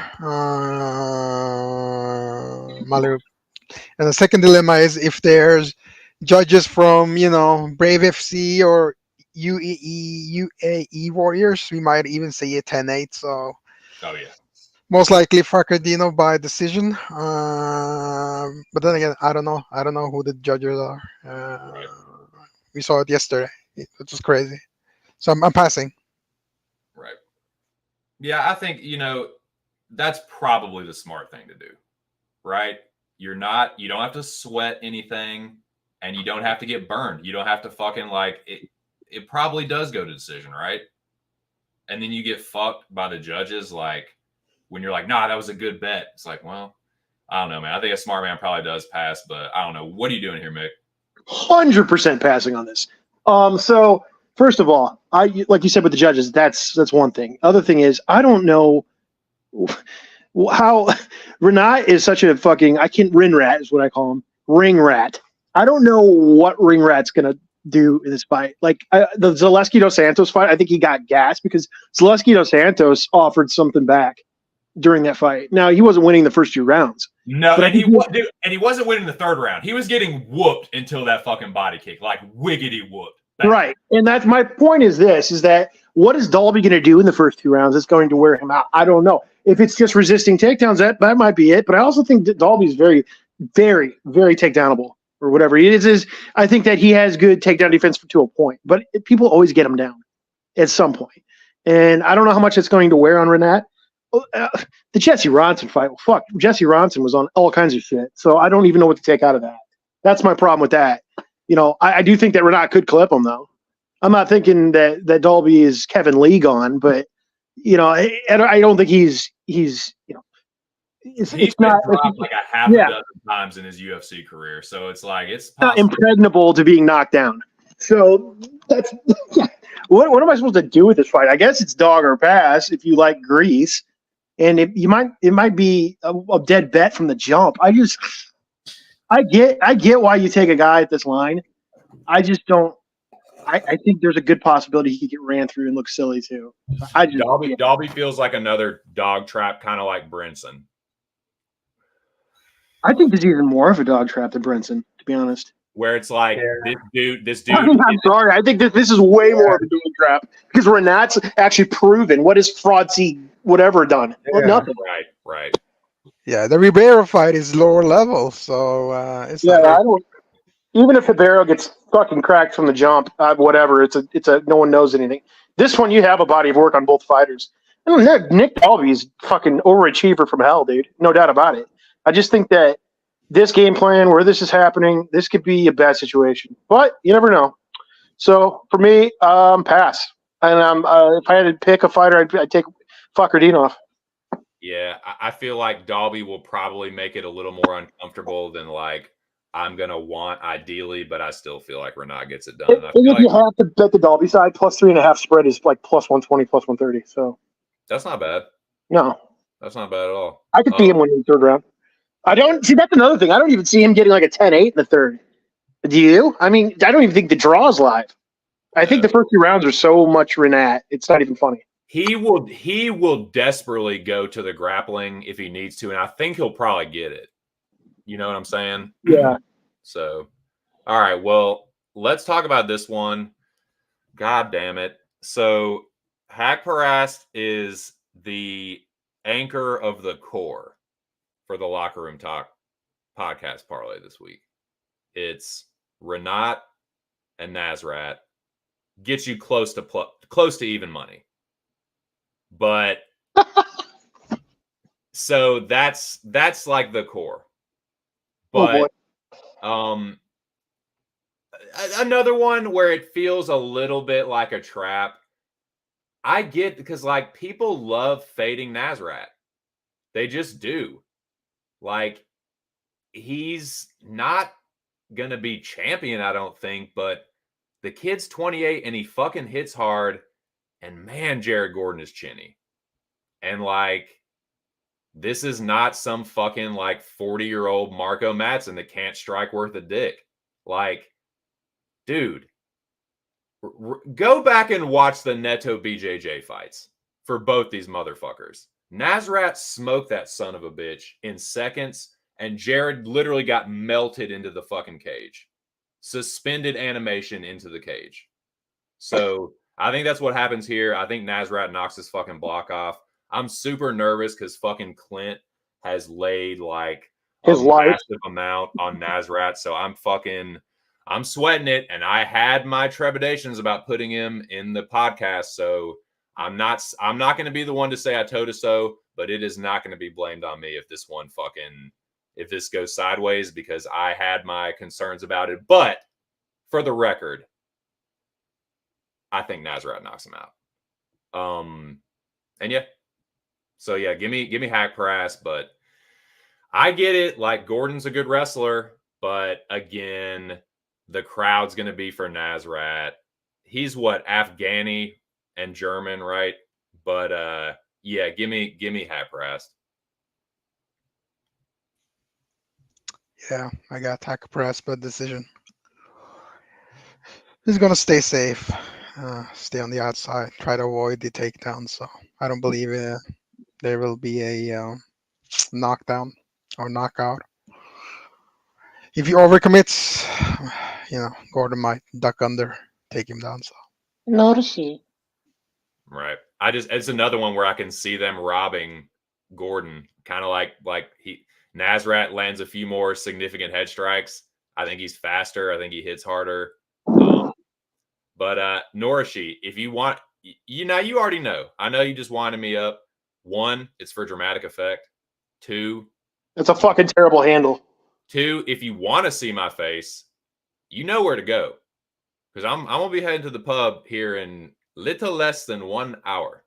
Malu. And the second dilemma is if there's judges from Brave FC or UAE Warriors, we might even see a 10-8. So Oh yeah. most likely Facardino by decision. But then again, I don't know. I don't know who the judges are. Right. We saw it yesterday. It was crazy. So I'm passing. Right. Yeah, I think, that's probably the smart thing to do, right? You don't have to sweat anything and you don't have to get burned. You don't have to fucking it probably does go to decision, right? And then you get fucked by the judges when you're like, nah, that was a good bet. It's like, well, I don't know, man. I think a smart man probably does pass, but I don't know. What are you doing here, Mick? 100% passing on this. So first of all, like you said with the judges, that's one thing. Other thing is, I don't know how Renat is such a fucking ring rat is what I call him, ring rat. I don't know what ring rat's gonna do in this fight. The Zaleski dos Santos fight, I think he got gassed because Zaleski dos Santos offered something back during that fight. Now he wasn't winning the first 2 rounds. No, and he wasn't winning the 3rd round. He was getting whooped until that fucking body kick, wiggity whooped. Right. And that's my point is that what is Dalby going to do in the first 2 rounds that's going to wear him out? I don't know. If it's just resisting takedowns, that might be it. But I also think that Dalby's very, very, very takedownable or whatever. I think that he has good takedown defense to a point. But people always get him down at some point. And I don't know how much it's going to wear on Renat. The Jesse Ronson fight, well, fuck. Jesse Ronson was on all kinds of shit. So I don't even know what to take out of that. That's my problem with that. I do think that Renat could clip him, though. I'm not thinking that Dalby is Kevin Lee gone, but I don't think he's He's it's been not dropped a half a dozen times in his UFC career, so it's not impregnable to being knocked down. So that's what am I supposed to do with this fight? I guess it's dog or pass if you like grease, and it might be a dead bet from the jump. I get why you take a guy at this line. I just don't. I think there's a good possibility he could get ran through and look silly too. Dalby feels like another dog trap, kind of like Brinson. I think there's even more of a dog trap than Brinson, to be honest. Where it's like this dude. I'm sorry. I think this is way more of a dog trap because Renat's actually proven what has Fraudzy whatever done. Well, nothing. Right. Yeah, the Ribeiro fight is lower level, so it's I don't. Even if Ribeiro gets fucking cracked from the jump, whatever. It's a no one knows anything. This one, you have a body of work on both fighters. I don't know, Nick Dalby's fucking overachiever from hell, dude. No doubt about it. I just think that this game plan, where this is happening, this could be a bad situation. But you never know. So for me, pass. And if I had to pick a fighter, I'd take Facardino. Yeah, I feel like Dalby will probably make it a little more uncomfortable than I'm going to want ideally, but I still feel like Renat gets it done. If you have to bet the Dalby side, plus 3.5 spread is like plus 120, plus 130. So that's not bad. No. That's not bad at all. I could see him winning the 3rd round. I don't see that's another thing. I don't even see him getting like a 10-8 in the 3rd. Do you? I mean, I don't even think the draw is live. I think the first 2 rounds are so much Renat, it's not even funny. He will desperately go to the grappling if he needs to, and I think he'll probably get it. You know what I'm saying? Yeah. So, all right. Well, let's talk about this one. God damn it. So, Hack Parast is the anchor of the core for the Locker Room Talk podcast parlay this week. It's Renat and Nasrat. Gets you close to even money. But so that's like the core. But another one where it feels a little bit like a trap. I get because people love fading Nasrat. They just do. Like, he's not going to be champion, I don't think, but the kid's 28 and he fucking hits hard. And man, Jared Gordon is chinny. And like, this is not some fucking like 40-year-old Marco Madsen that can't strike worth a dick. Like, dude, go back and watch the Neto BJJ fights for both these motherfuckers. Nasrat smoked that son of a bitch in seconds, and Jared literally got melted into the fucking cage. Suspended animation into the cage. So I think that's what happens here. I think Nasrat knocks his fucking block off. I'm super nervous because fucking Clint has laid like His a life. massive amount on Nasrat. So I'm sweating it. And I had my trepidations about putting him in the podcast. So I'm not going to be the one to say I told us so, but it is not going to be blamed on me if this goes sideways, because I had my concerns about it. But for the record, I think Nasrat knocks him out. And yeah. So yeah, give me Hack Press, but I get it. Like, Gordon's a good wrestler, but again, the crowd's going to be for Nasrat. He's what, Afghani and German, right? But yeah, give me Hack Press. Yeah, I got Hack Press, but decision. He's gonna stay safe, stay on the outside, try to avoid the takedown. So I don't believe there will be a knockdown or knockout. If he overcommits, Gordon might duck under, take him down. So Noticey. Right. It's another one where I can see them robbing Gordon, kind of like Nasrat lands a few more significant head strikes. I think he's faster. I think he hits harder. But Norishi, if you want, you already know. I know you just winded me up. 1, it's for dramatic effect. 2, it's a fucking terrible handle. 2, if you want to see my face, you know where to go, because I'm gonna be heading to the pub here in little less than 1 hour.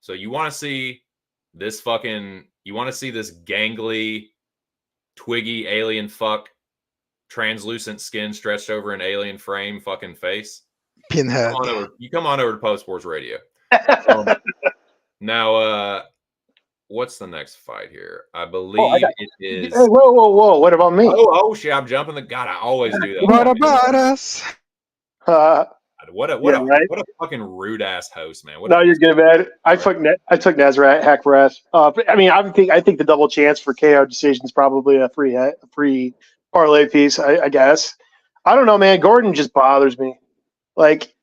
So you want to see this gangly, twiggy alien fuck, translucent skin stretched over an alien frame fucking face? Pinhead. You come on over to Post Sports Radio. Now, what's the next fight here? I believe it is. Hey, whoa! What about me? Oh shit! I'm jumping the. God, I always do that. What about us? What a fucking rude ass host, man. You're good, man. I took Nasrat, Hack Press. But I mean, I think the double chance for KO decision is probably a free parlay piece. I guess. I don't know, man. Gordon just bothers me. Like,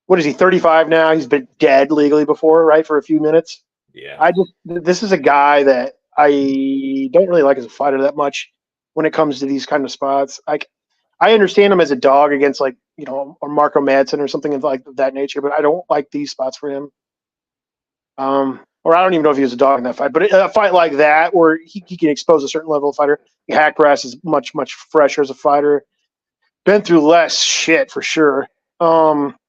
what is he? 35 now. He's been dead legally before, right, for a few minutes. Yeah. This is a guy that I don't really like as a fighter that much when it comes to these kind of spots. I understand him as a dog against, like, or Marco Madsen or something of like that nature, but I don't like these spots for him. Or I don't even know if he was a dog in that fight, but a fight like that where he can expose a certain level of fighter. Hack Press is much fresher as a fighter. Been through less shit for sure. Jared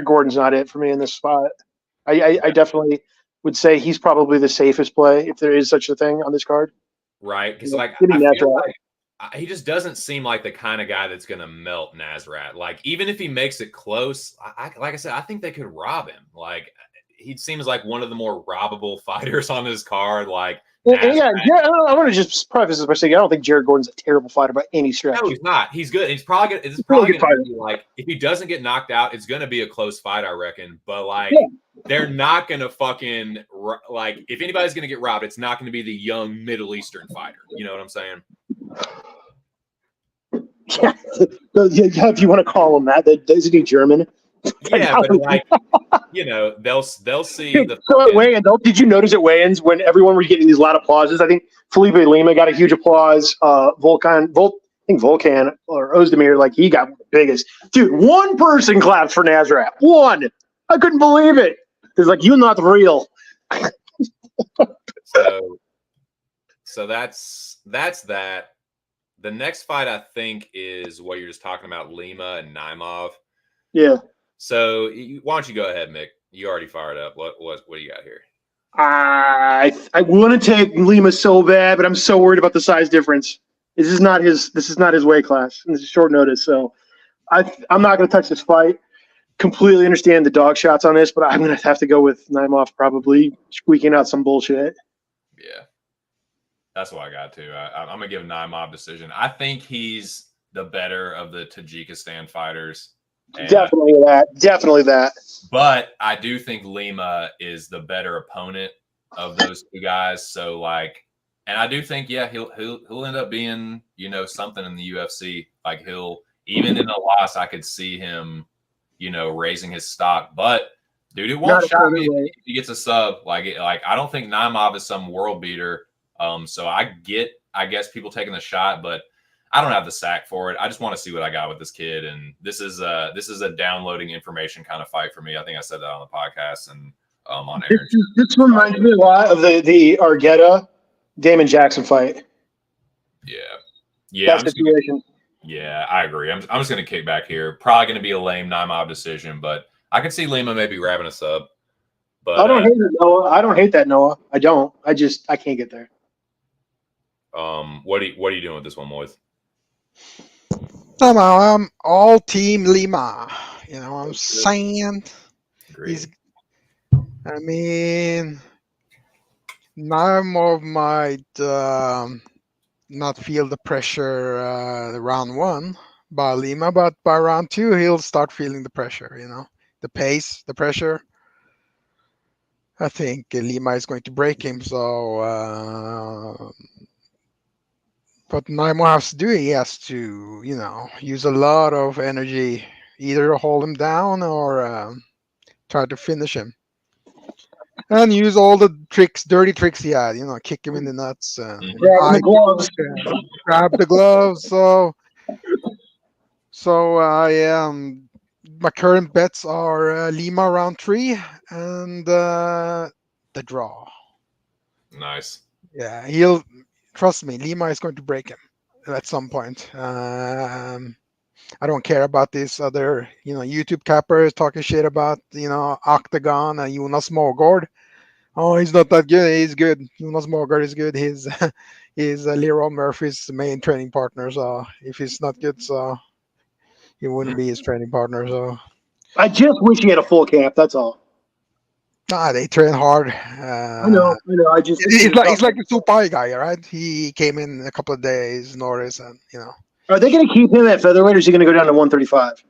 Gordon's not it for me in this spot. I definitely would say he's probably the safest play if there is such a thing on this card. Right, because I feel like he just doesn't seem like the kind of guy that's going to melt Nasrat. Like, even if he makes it close, like I said, I think they could rob him. Like, he seems like one of the more robbable fighters on this card. Like, I want to just preface this by saying I don't think Jared Gordon's a terrible fighter by any stretch. No, he's not. He's good. It's probably going to be like, if he doesn't get knocked out, it's going to be a close fight, I reckon. But like, they're not going to fucking like. If anybody's going to get robbed, it's not going to be the young Middle Eastern fighter. You know what I'm saying? Yeah, if you want to call him that, isn't he German? Yeah, but like, they'll see the. So at weigh-ins, did you notice at weigh-ins when everyone was getting these loud applauses? I think Felipe Lima got a huge applause. Volkan or Ozdemir, like, he got the biggest. Dude, one person clapped for Nasrat. One. I couldn't believe it. It's like, you're not real. So that's that. The next fight, I think, is what you're just talking about, Lima and Naimov. Yeah. So why don't you go ahead, Mick? You already fired up. What do you got here? I want to take Lima so bad, but I'm so worried about the size difference. This is not his weight class, and this is short notice. So I'm not going to touch this fight. Completely understand the dog shots on this, but I'm going to have to go with Naimov probably squeaking out some bullshit. Yeah, that's what I got too. I'm going to give Naimov decision. I think he's the better of the Tajikistan fighters. Definitely that. But I do think Lima is the better opponent of those two guys. So and I do think, yeah, he'll end up being, something in the UFC. Like even in a loss, I could see him, raising his stock. But dude, it won't shock me if he gets a sub. I don't think Naimov is some world beater. So I guess people taking the shot, but I don't have the sack for it. I just want to see what I got with this kid, and this is a downloading information kind of fight for me. I think I said that on the podcast and on air. This reminds me a lot of the Argueta Damon Jackson fight. Yeah. That situation. Yeah, I agree. I'm just going to kick back here. Probably going to be a lame Naimov decision, but I can see Lima maybe grabbing a sub. But I don't hate it, Noah. I don't hate that, Noah. I don't. I can't get there. What are you doing with this one, Moiz? I'm all team Lima. You know what I'm saying? Naimov might not feel the pressure round one by Lima, but by round two, he'll start feeling the pressure, the pace, the pressure. I think Lima is going to break him, so what Naimov has to do, he has to, use a lot of energy, either hold him down or try to finish him. And use all the dirty tricks he had, kick him in the nuts. Grab the gloves. So my current bets are Lima round 3 and the draw. Nice. Yeah, trust me, Lima is going to break him at some point. I don't care about these other, YouTube cappers talking shit about, Octagon and Jonas Mårgård. Oh, he's not that good. He's good. Jonas Mårgård is good. He's Leroy Murphy's main training partner. So if he's not good, so he wouldn't be his training partner. So I just wish he had a full camp. That's all. They train hard. I know. He's like the Supai guy, right? He came in a couple of days notice, and Are they going to keep him at featherweight, or is he going to go down to 135?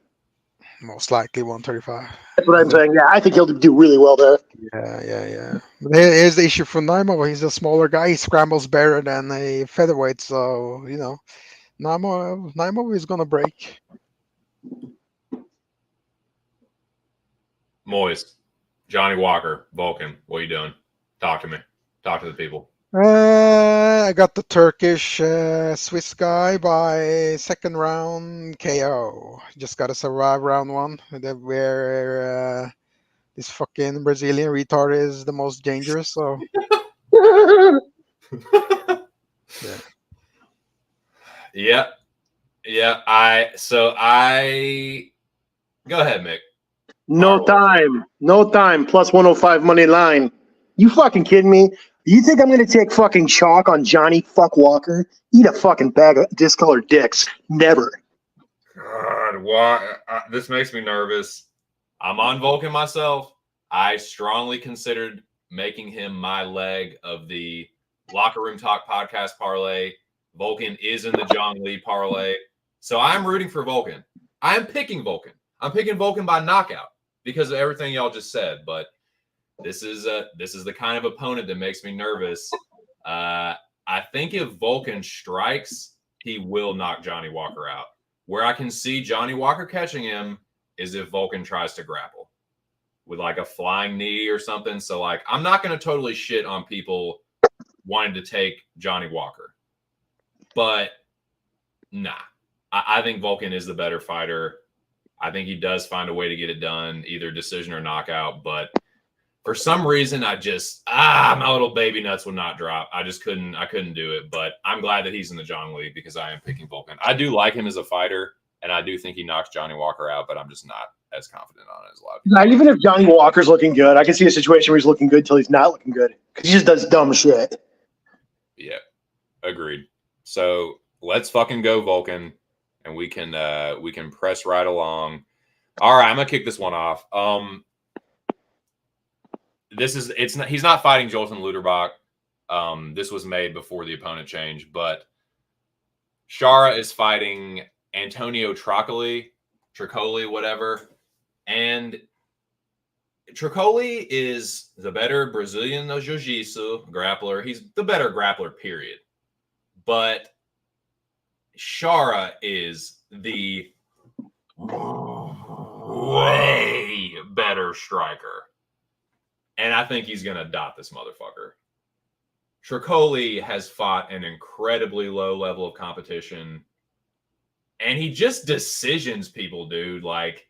Most likely 135. That's what I'm saying. Yeah, I think he'll do really well there. Yeah. But here's the issue for Naimov. He's a smaller guy. He scrambles better than a featherweight. So, Naimov is going to break. Moiz, Johnny Walker, Vulcan, what are you doing? Talk to me. Talk to the people. I got the Turkish Swiss guy by second round KO. Just got to survive round 1, where this fucking Brazilian retard is the most dangerous. So yeah. Go ahead, Mick. No time. Plus 105 money line. You fucking kidding me? You think I'm going to take fucking chalk on Johnny fuck Walker? Eat a fucking bag of discolored dicks. Never. God, why? This makes me nervous. I'm on Vulcan myself. I strongly considered making him my leg of the Locker Room Talk podcast parlay. Vulcan is in the John Lee parlay. So I'm rooting for Vulcan. I'm picking Vulcan. I'm picking Vulcan by knockout because of everything y'all just said. But this is the kind of opponent that makes me nervous. I think if Vulcan strikes, he will knock Johnny Walker out. Where I can see Johnny Walker catching him is if Vulcan tries to grapple with like a flying knee or something. So I'm not going to totally shit on people wanting to take Johnny Walker. But nah, I think Vulcan is the better fighter. I think he does find a way to get it done, either decision or knockout. But for some reason, my little baby nuts would not drop. I couldn't do it. But I'm glad that he's in the John Lee because I am picking Vulcan. I do like him as a fighter, and I do think he knocks Johnny Walker out, but I'm just not as confident on it as a lot of Not even if Johnny Walker's looking good. I can see a situation where he's looking good till he's not looking good because he just does dumb shit. Yeah, agreed. So let's fucking go, Vulcan, and we can press right along. All right, I'm gonna kick this one off. He's not fighting Jolton Luderbach. This was made before the opponent change, but Shara is fighting Antonio Tricoli, whatever. And Tricoli is the better Brazilian Jiu-Jitsu grappler. He's the better grappler, period. But Shara is the way better striker. And I think he's going to dot this motherfucker. Tricoli has fought an incredibly low level of competition. And he just decisions people, dude. Like,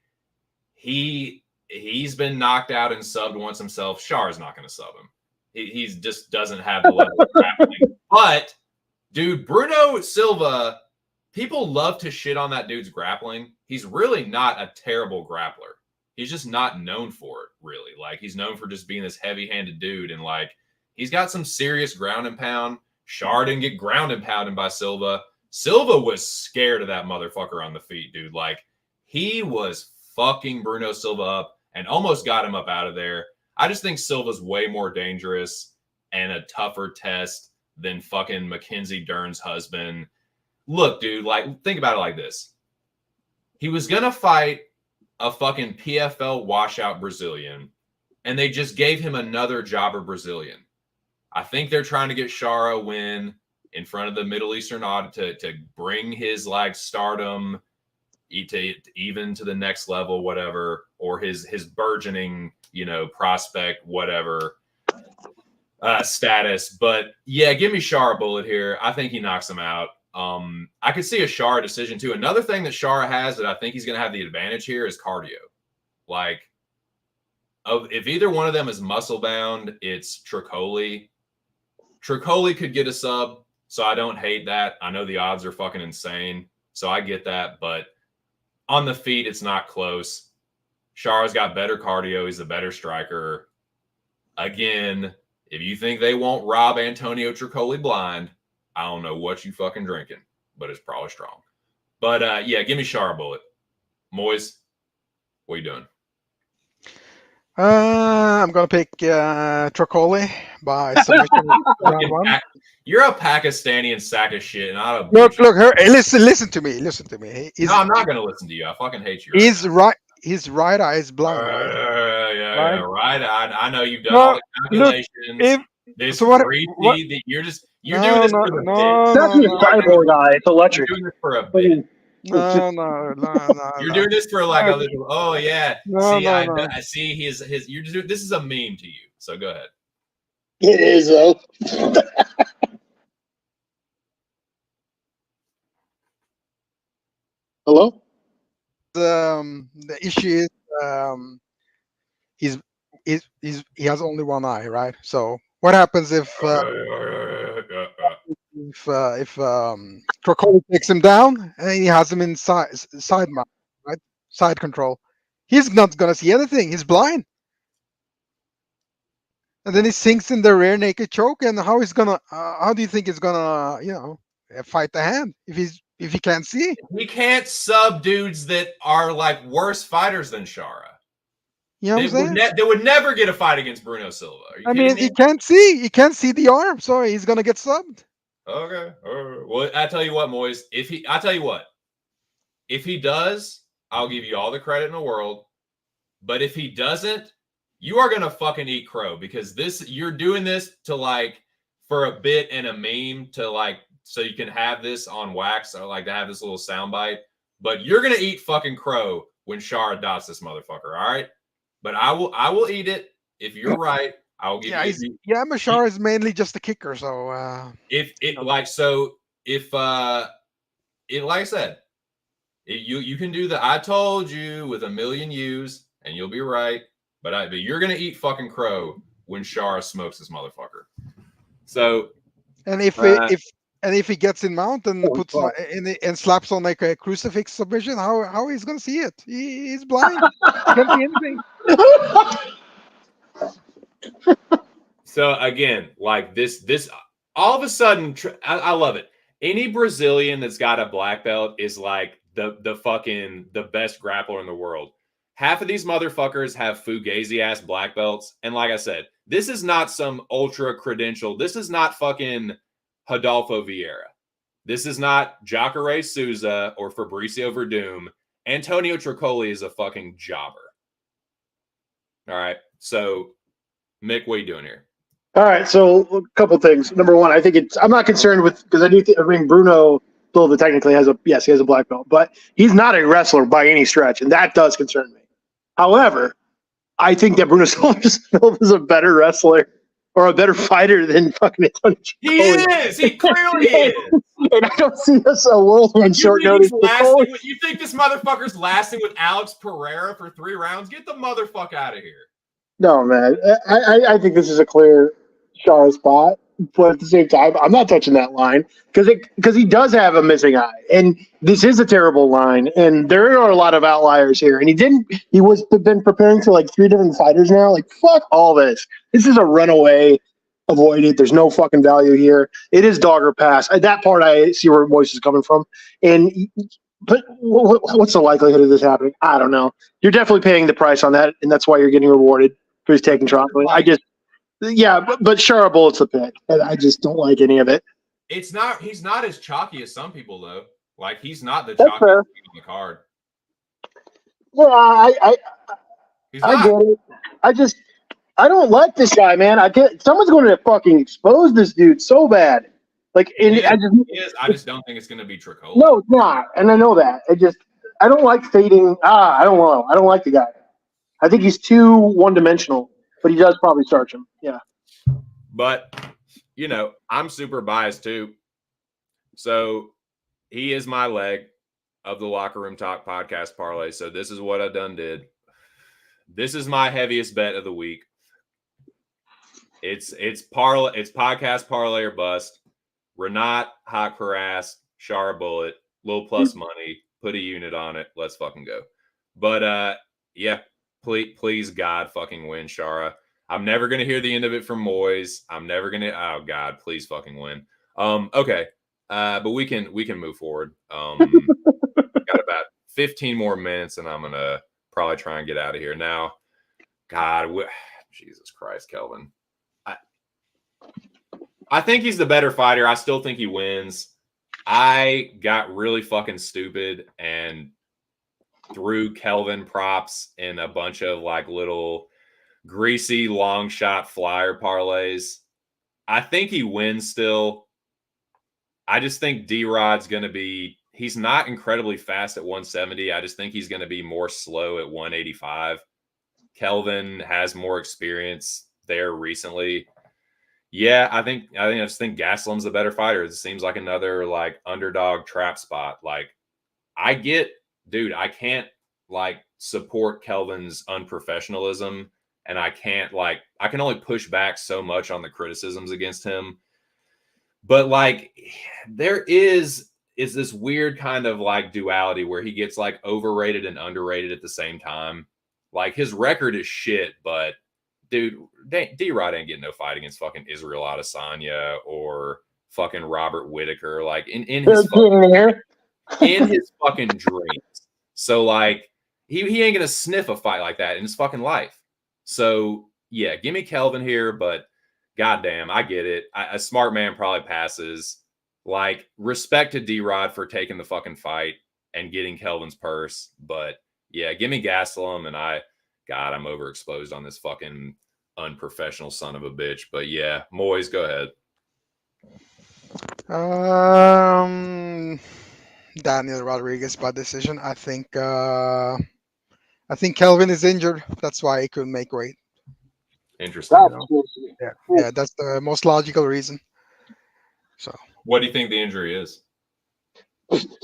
he's been knocked out and subbed once himself. Shara's not going to sub him. He just doesn't have the level of grappling. But, dude, Bruno Silva, people love to shit on that dude's grappling. He's really not a terrible grappler. He's just not known for it, really. Like, he's known for just being this heavy-handed dude. And, like, he's got some serious ground and pound. Shara didn't get ground and pounded by Silva. Silva was scared of that motherfucker on the feet, dude. Like, he was fucking Bruno Silva up and almost got him up out of there. I just think Silva's way more dangerous and a tougher test than fucking Mackenzie Dern's husband. Look, dude, like, think about it like this. He was going to fight a fucking PFL washout Brazilian, and they just gave him another jobber Brazilian. I think they're trying to get Shara a win in front of the Middle Eastern audit to bring his, like, stardom even to the next level, whatever, or his burgeoning, prospect, whatever status. But yeah, give me Shara Bullet here. I think he knocks him out. I could see a Shara decision too. Another thing that Shara has that I think he's going to have the advantage here is cardio. Like, if either one of them is muscle bound, it's Tricoli. Tricoli could get a sub, so I don't hate that. I know the odds are fucking insane, so I get that. But on the feet, it's not close. Shara's got better cardio. He's a better striker. Again, if you think they won't rob Antonio Tricoli blind, I don't know what you fucking drinking, but it's probably strong. But yeah, give me Shara Bullet. Moiz, what are you doing? I'm gonna pick Tricoli by submission. Round one. You're a Pakistani sack of shit, and not a Look, hey, listen to me. No, I'm not gonna listen to you. I fucking hate you. His right eye is blind. Yeah, right. I know you've done all the calculations. You're doing this for the bit. That's a cyborg eye. It's electric. You're doing this for a bit. No. You're doing this for like a little. Oh yeah. I see his. You're just. This is a meme to you. So go ahead. It is though. Hello. The issue is he has only one eye, right? So what happens if Tricoli takes him down and he has him in side mount, right? Side control. He's not gonna see anything. He's blind. And then he sinks in the rear naked choke. And how do you think he's gonna, fight the hand if he can't see? We can't sub dudes that are like worse fighters than Shara. You know what I'm saying? They would never get a fight against Bruno Silva. I mean, he can't see. He can't see the arm, so he's gonna get subbed. Okay. Well, I tell you what, Moiz. If he does, I'll give you all the credit in the world. But if he doesn't, you are gonna fucking eat crow, because you're doing this to, like, for a bit and a meme to, like, so you can have this on wax, or like to have this little soundbite. But you're gonna eat fucking crow when Shara dots this motherfucker. All right. But I will eat it if you're right. I will give you. Yeah, Shara is mainly just a kicker. So like I said, you can do the I told you with a million U's and you'll be right. But you're gonna eat fucking crow when Shara smokes this motherfucker. So and if And if he gets in mount and puts fuck. and slaps on like a crucifix submission, how he's gonna see it? He's blind. He can't see anything. So again, like this all of a sudden, I love it. Any Brazilian that's got a black belt is like the fucking the best grappler in the world. Half of these motherfuckers have fugazi ass black belts, and like I said, this is not some ultra credential. This is not fucking Rodolfo Vieira. This is not Jacare Souza or Fabricio Verdum. Antonio Tricoli is a fucking jobber. All right, so Mick, what are you doing here? All right, so a couple things. Number one, I think I'm not concerned with because I mean Bruno Silva technically has he has a black belt, but he's not a wrestler by any stretch, and that does concern me. However, I think that Bruno Silva is a better wrestler or a better fighter than fucking Antonio Tricoli. He is. He clearly is. And I don't see us a world on short notice. You think this motherfucker's lasting with Alex Pereira for 3 rounds? Get the motherfucker out of here. No, man. I think this is a clear Chara spot, but at the same time, I'm not touching that line because he does have a missing eye, and this is a terrible line, and there are a lot of outliers here. And he was been preparing for like 3 different fighters now. Like fuck all this. This is a runaway. Avoid it. There's no fucking value here. It is dog or pass. That part I see where Moiz is coming from, but what's the likelihood of this happening? I don't know. You're definitely paying the price on that, and that's why you're getting rewarded for his taking traveling. But Chara Bullet's the pick, and I just don't like any of it. He's not as chalky as some people though. Like he's not the That's chalkiest fair. on the card. Yeah, I get it. I don't like this guy, man. Someone's going to fucking expose this dude so bad. Like, I just don't think it's going to be Tricoli. No, it's not, and I know that. I don't like fading. I don't know. I don't like the guy. I think he's too one-dimensional, but he does probably starch him. Yeah. But, I'm super biased too. So he is my leg of the Locker Room Talk podcast parlay. So this is what I did. This is my heaviest bet of the week. It's podcast parlay or bust. Renat, hot harass, Chara Bullet, little plus money, put a unit on it. Let's fucking go. But yeah, please God fucking win, Chara. I'm never gonna hear the end of it from Moiz. I'm never gonna. Oh God, please fucking win. Okay. But we can move forward. Got about 15 more minutes, and I'm gonna probably try and get out of here now. God, Jesus Christ, Kelvin. I think he's the better fighter. I still think he wins. I got really fucking stupid and threw Kelvin props in a bunch of like little greasy long shot flyer parlays. I think he wins still. I just think D-Rod's going to be – he's not incredibly fast at 170. I just think he's going to be more slow at 185. Kelvin has more experience there recently. Yeah, I just think Gaslam's the better fighter. It seems like another like underdog trap spot. Like I can't like support Kelvin's unprofessionalism, and I can only push back so much on the criticisms against him. But like there is this weird kind of like duality where he gets like overrated and underrated at the same time. Like his record is shit, but dude, D-Rod ain't getting no fight against fucking Israel Adesanya or fucking Robert Whitaker. Like in his fucking dreams. So like he ain't gonna sniff a fight like that in his fucking life. So yeah, give me Kelvin here, but goddamn, I get it. A smart man probably passes. Like respect to D-Rod for taking the fucking fight and getting Kelvin's purse, but yeah, give me Gastelum, and God, I'm overexposed on this fucking unprofessional son of a bitch. But yeah, Moiz, go ahead. Daniel Rodriguez by decision. I think Kelvin is injured. That's why he couldn't make weight. Interesting. Yeah, that's the most logical reason. So, what do you think the injury is?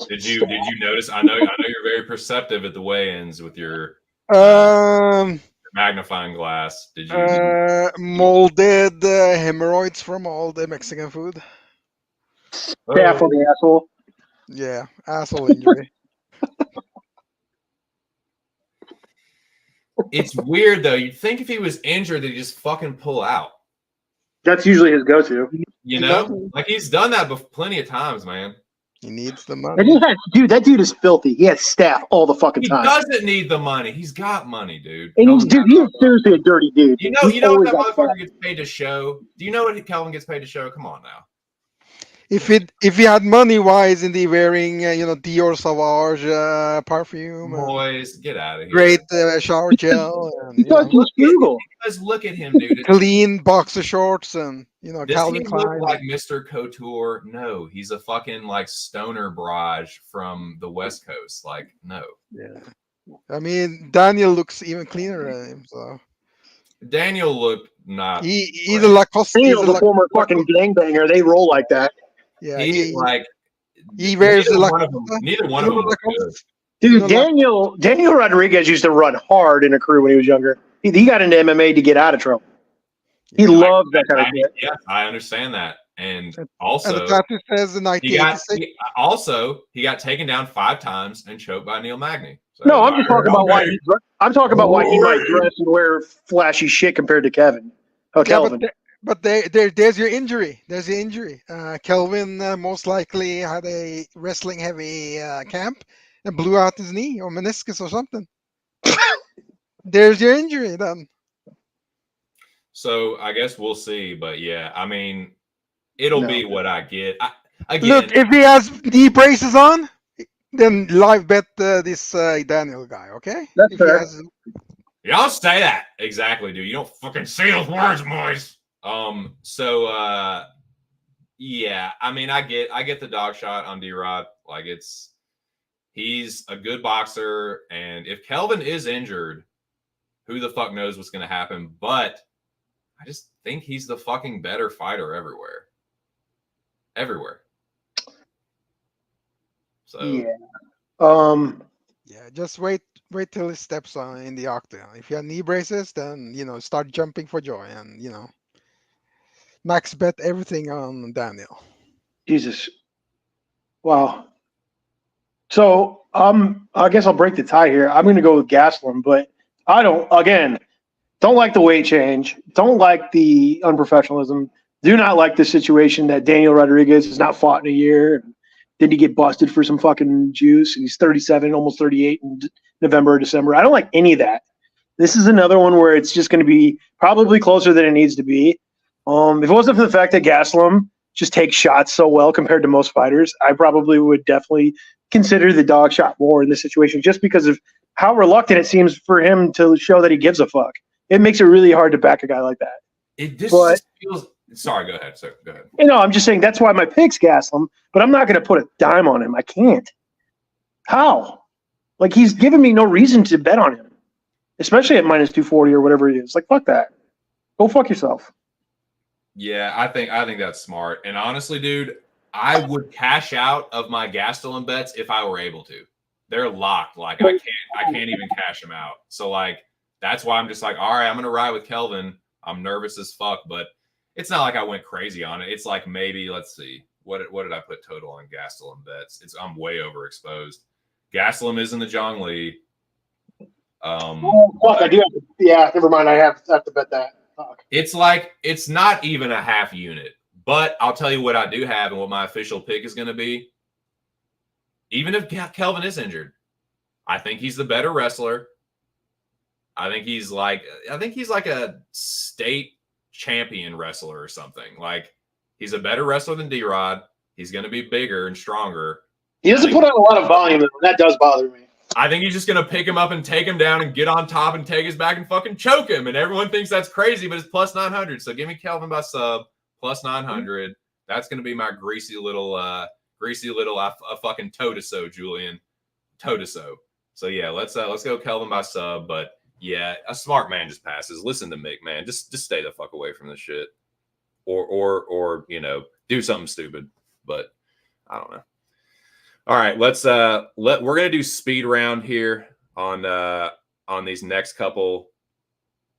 Did you notice? I know you're very perceptive at the weigh-ins with your magnifying glass. Did you molded hemorrhoids from all the Mexican food? Staff on the asshole. Yeah, asshole injury. It's weird though. You'd think if he was injured, they'd just fucking pull out. That's usually his go-to. You know, like he's done that plenty of times, man. He needs the And money. that dude is filthy. He has staff all the fucking He time. doesn't need the money. He's got money, dude. And he's seriously a dirty dude. You know what that motherfucker gets paid to show? Do you know what Kelvin gets paid to show? Come on now. If he had money, why isn't he wearing Dior Sauvage perfume? Moiz, get out of here. Great shower gel. And, Because he's frugal. Because look at him, dude. Clean boxer shorts and Does Calvin he look Klein. like Mr. Couture? No, he's a fucking like stoner barrage from the West Coast. Like, no. Yeah. I mean, Daniel looks even cleaner than him. So Daniel looked not. he's a Lacoste. Daniel's a former fucking gangbanger. They roll like that. Yeah, he wears the neither one of them look good. Dude, Daniel Rodriguez used to run hard in a crew when he was younger. He got into MMA to get out of trouble. He loved that kind of shit. Yeah, I understand that. And also, and the tattoo says in 1986. He got taken down 5 times and choked by Neil Magny. So, no, I'm just talking about why he might dress and wear flashy shit compared to Kevin. Oh, Kelvin. But there's your injury. There's the injury. Kelvin most likely had a wrestling heavy camp and blew out his knee or meniscus or something. There's your injury then. So I guess we'll see. But yeah, I mean, it'll be what I get. Look, if he has knee braces on, then live bet this Daniel guy, okay? That's fair. Y'all say that. Exactly, dude. You don't fucking say those words, Moiz. Yeah, I mean, I get the dog shot on D-Rod. Like he's a good boxer. And if Kelvin is injured, who the fuck knows what's going to happen? But I just think he's the fucking better fighter everywhere. So yeah, just wait till he steps on in the octagon. If you have knee braces, then start jumping for joy and max bet everything on Daniel. Jesus. Wow. So I guess I'll break the tie here. I'm going to go with Gastelum, but I don't like the weight change. Don't like the unprofessionalism. Do not like the situation that Daniel Rodriguez has not fought in a year. Did he get busted for some fucking juice? And he's 37, almost 38 in November or December. I don't like any of that. This is another one where it's just going to be probably closer than it needs to be. If it wasn't for the fact that Gastelum just takes shots so well compared to most fighters, I probably would definitely consider the dog shot more in this situation just because of how reluctant it seems for him to show that he gives a fuck. It makes it really hard to back a guy like that. It just feels... Sorry, go ahead, sir. Go ahead. I'm just saying that's why my pick's Gastelum, but I'm not going to put a dime on him. I can't. How? Like, he's given me no reason to bet on him, especially at minus 240 or whatever it is. Like, fuck that. Go fuck yourself. Yeah, I think that's smart. And honestly, dude, I would cash out of my Gastelum bets if I were able to. They're locked. Like, I can't even cash them out. So, like, that's why I'm just like, all right, I'm going to ride with Kelvin. I'm nervous as fuck, but it's not like I went crazy on it. It's like maybe, let's see, what did I put total on Gastelum bets? I'm way overexposed. Gastelum is in the Zhang Li. I do. Never mind. I have to bet that. Fuck. It's not even a half unit, but I'll tell you what I do have and what my official pick is going to be. Even if Kelvin is injured, I think he's the better wrestler. I think he's like a state champion wrestler or something. Like, he's a better wrestler than D-Rod. He's going to be bigger and stronger. He doesn't put on a lot of volume, and that does bother me. I think he's just going to pick him up and take him down and get on top and take his back and fucking choke him. And everyone thinks that's crazy, but it's plus 900. So give me Kelvin by sub, plus 900. That's going to be my greasy little fucking toe-to-so, Julian. Toe-to-so. So yeah, let's go Kelvin by sub, but yeah, a smart man just passes. Listen to Mick, man. Just stay the fuck away from this shit. Or do something stupid. But I don't know. All right, we're gonna do speed round here on these next couple.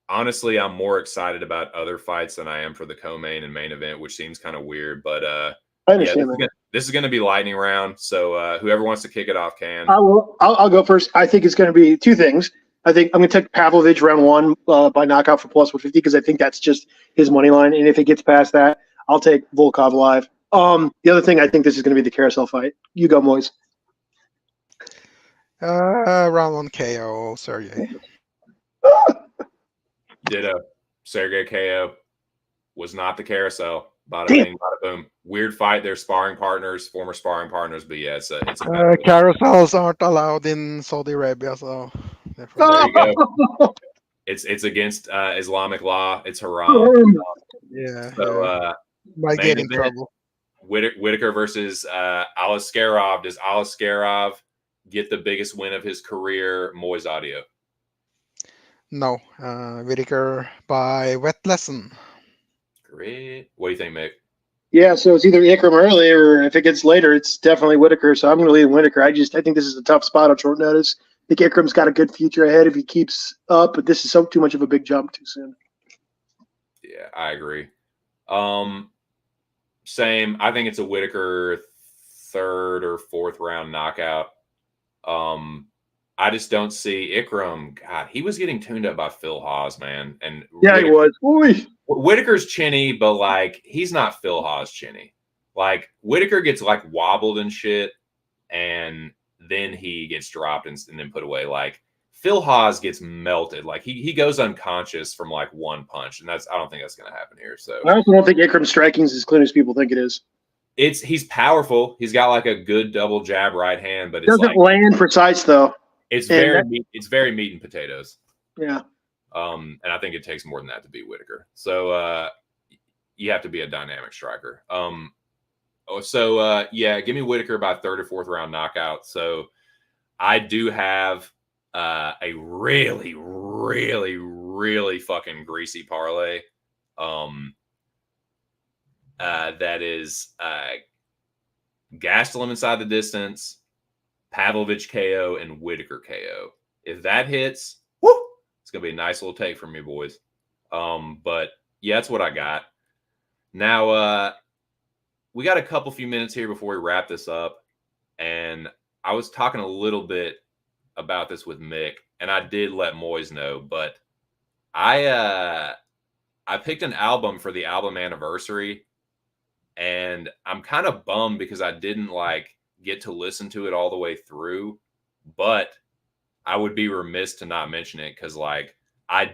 Honestly, I'm more excited about other fights than I am for the co-main and main event, which seems kind of weird. But I understand that. This is going to be lightning round. So whoever wants to kick it off can. I'll go first. I think it's going to be two things. I think I'm going to take Pavlovich round one by knockout for plus 150 because I think that's just his money line. And if it gets past that, I'll take Volkov live. The other thing, I think this is going to be the carousel fight. You go, Moiz. Round one KO, Sergey. Ditto. Sergey KO was not the carousel. Bada Damn. bing, bada boom. Weird fight. They're sparring partners, former sparring partners, but yeah, it's a Carousels aren't allowed in Saudi Arabia, so there you go. It's against Islamic law. It's haram. Yeah. So might get in trouble. Whitaker versus Alaskarov. Does Alaskarov get the biggest win of his career? Moiz audio. No, Whitaker by wet lesson. Great. What do you think, Mick? Yeah, so it's either Ikram early, or if it gets later, it's definitely Whitaker. So I'm going to leave Whitaker. I think this is a tough spot on short notice. I think Ikram's got a good future ahead if he keeps up, but this is too much of a big jump too soon. Yeah, I agree. Same. I think it's a Whitaker third or fourth round knockout. I just don't see Ikram. God, he was getting tuned up by Phil Haas, man. And yeah, he was. Ooh. Whitaker's chinny, but like he's not Phil Haas chinny. Like Whitaker gets like wobbled and shit, and then he gets dropped and then put away. Like Phil Haas gets melted. Like he goes unconscious from like one punch, and I don't think that's going to happen here. So I also don't think Ikram's striking is as clean as people think it is. He's powerful. He's got like a good double jab right hand, but it doesn't land precise though. It's very meat and potatoes. Yeah. And I think it takes more than that to beat Whitaker. So you have to be a dynamic striker. Yeah, give me Whitaker by third or fourth round knockout. So I do have a really, really, really fucking greasy parlay. That is Gastelum inside the distance, Pavlovich KO, and Whitaker KO. If that hits, woo, it's gonna be a nice little take from me, boys. But yeah, that's what I got. Now we got a few minutes here before we wrap this up, and I was talking a little bit about this with Mick, and I did let Moiz know, but I picked an album for the album anniversary, and I'm kind of bummed because I didn't get to listen to it all the way through, but I would be remiss to not mention it because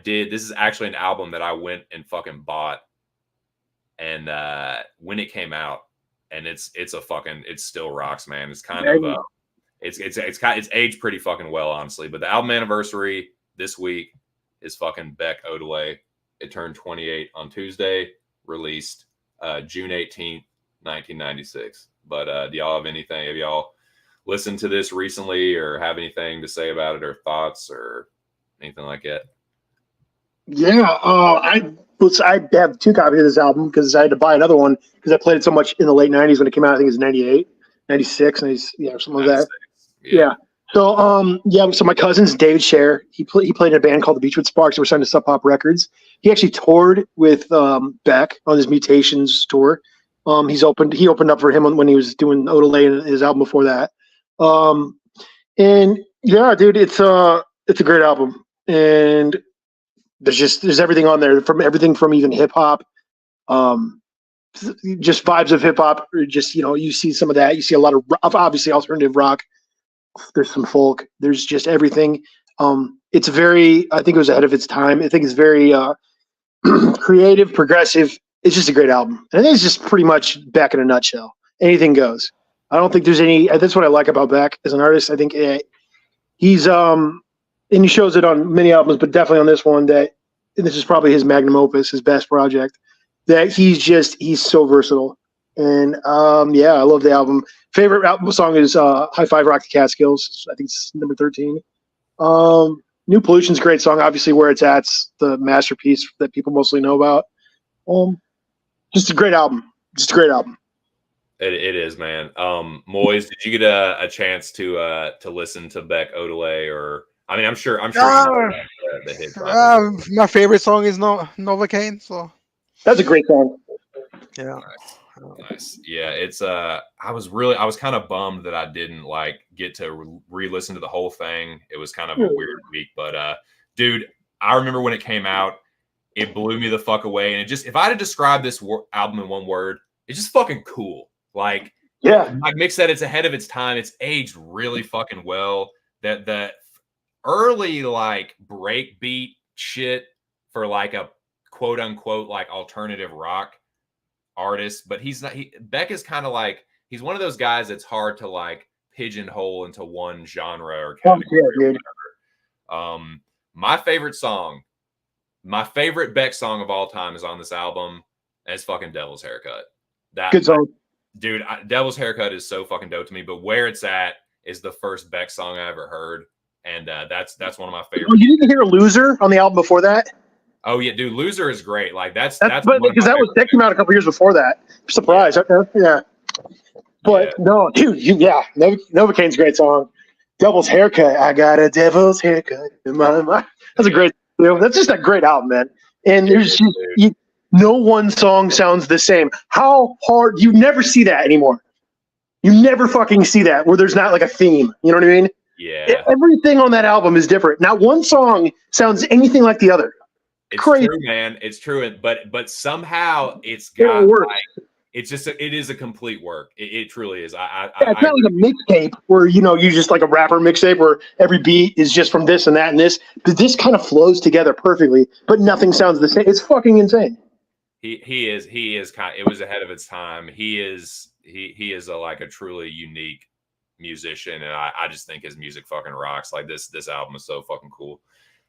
this is actually an album that I went and fucking bought, and when it came out, and it still rocks, man. It's kind of it's aged pretty fucking well, honestly. But the album anniversary this week is fucking Beck Odelay. It turned 28 on Tuesday, released June 18th, 1996. But do y'all have anything? Have y'all listened to this recently or have anything to say about it or thoughts or anything like that? Yeah, I have two copies of this album because I had to buy another one because I played it so much in the late 90s when it came out. I think it was 98, 96, something like that. Yeah. So, so my cousin's David Scher. He played in a band called the Beachwood Sparks. They were signed to Sub Pop Records. He actually toured with Beck on his Mutations tour. He opened up for him when he was doing Odelay and his album before that. And yeah, dude, it's a great album. And there's everything on there, from everything from even hip hop, just vibes of hip hop, or just, you see some of that. You see a lot of obviously alternative rock. There's some folk. There's just everything. It's very, I think it was ahead of its time. I think it's very creative, progressive. It's just a great album. And I think it's just pretty much Beck in a nutshell. Anything goes. I don't think there's any. That's what I like about Beck as an artist. I think he's and he shows it on many albums, but definitely on this one, that this is probably his magnum opus, his best project. That he's so versatile. And yeah, I love the album. Favorite album song is High Five Rock the Catskills. I think it's number 13. New Pollution's a great song. Obviously, Where It's At's the masterpiece that people mostly know about. Just a great album. Just a great album. It is, man. Moiz, did you get a chance to listen to Beck Odelay? Or I mean, I'm sure you know the hit. My favorite song is Novocaine. So that's a great song. Yeah. Nice. Nice. Yeah, it's I was kind of bummed that I didn't like get to re-listen to the whole thing. It was kind of a weird week, but dude, I remember when it came out, it blew me the fuck away. And it just, if I had to describe this album in one word, it's just fucking cool. Like, Yeah. Like Mick said, it's ahead of its time. It's aged really fucking well. That the early like break beat shit for like a quote unquote like alternative rock artist, but he's not. Beck is kind of like, he's one of those guys that's hard to like pigeonhole into one genre or category. Yeah, dude. My favorite song, my favorite Beck song of all time is on this album, and it's fucking Devil's Haircut. Good song. Dude, Devil's Haircut is so fucking dope to me, but Where It's At is the first Beck song I ever heard, and that's one of my favorites. Oh, you didn't hear Loser on the album before that? Oh yeah, dude, Loser is great. Like that's because that came out a couple years before that. Surprise. Yeah. But no, dude, Novocaine's a great song. Devil's Haircut. I got a devil's haircut in my mind. That's a great, that's just a great album, man. And there's no one song sounds the same. How hard, you never see that anymore. You never fucking see that where there's not like a theme. You know what I mean? Yeah. Everything on that album is different. Not one song sounds anything like the other. It's crazy. True, man. It's true. But somehow it's got like, it's just it is a complete work. It truly is. It's not like a mixtape where you just like a rapper mixtape where every beat is just from this and that and this. But this kind of flows together perfectly, but nothing sounds the same. It's fucking insane. He is kind of, it was ahead of its time. He is like a truly unique musician, and I just think his music fucking rocks. Like this album is so fucking cool.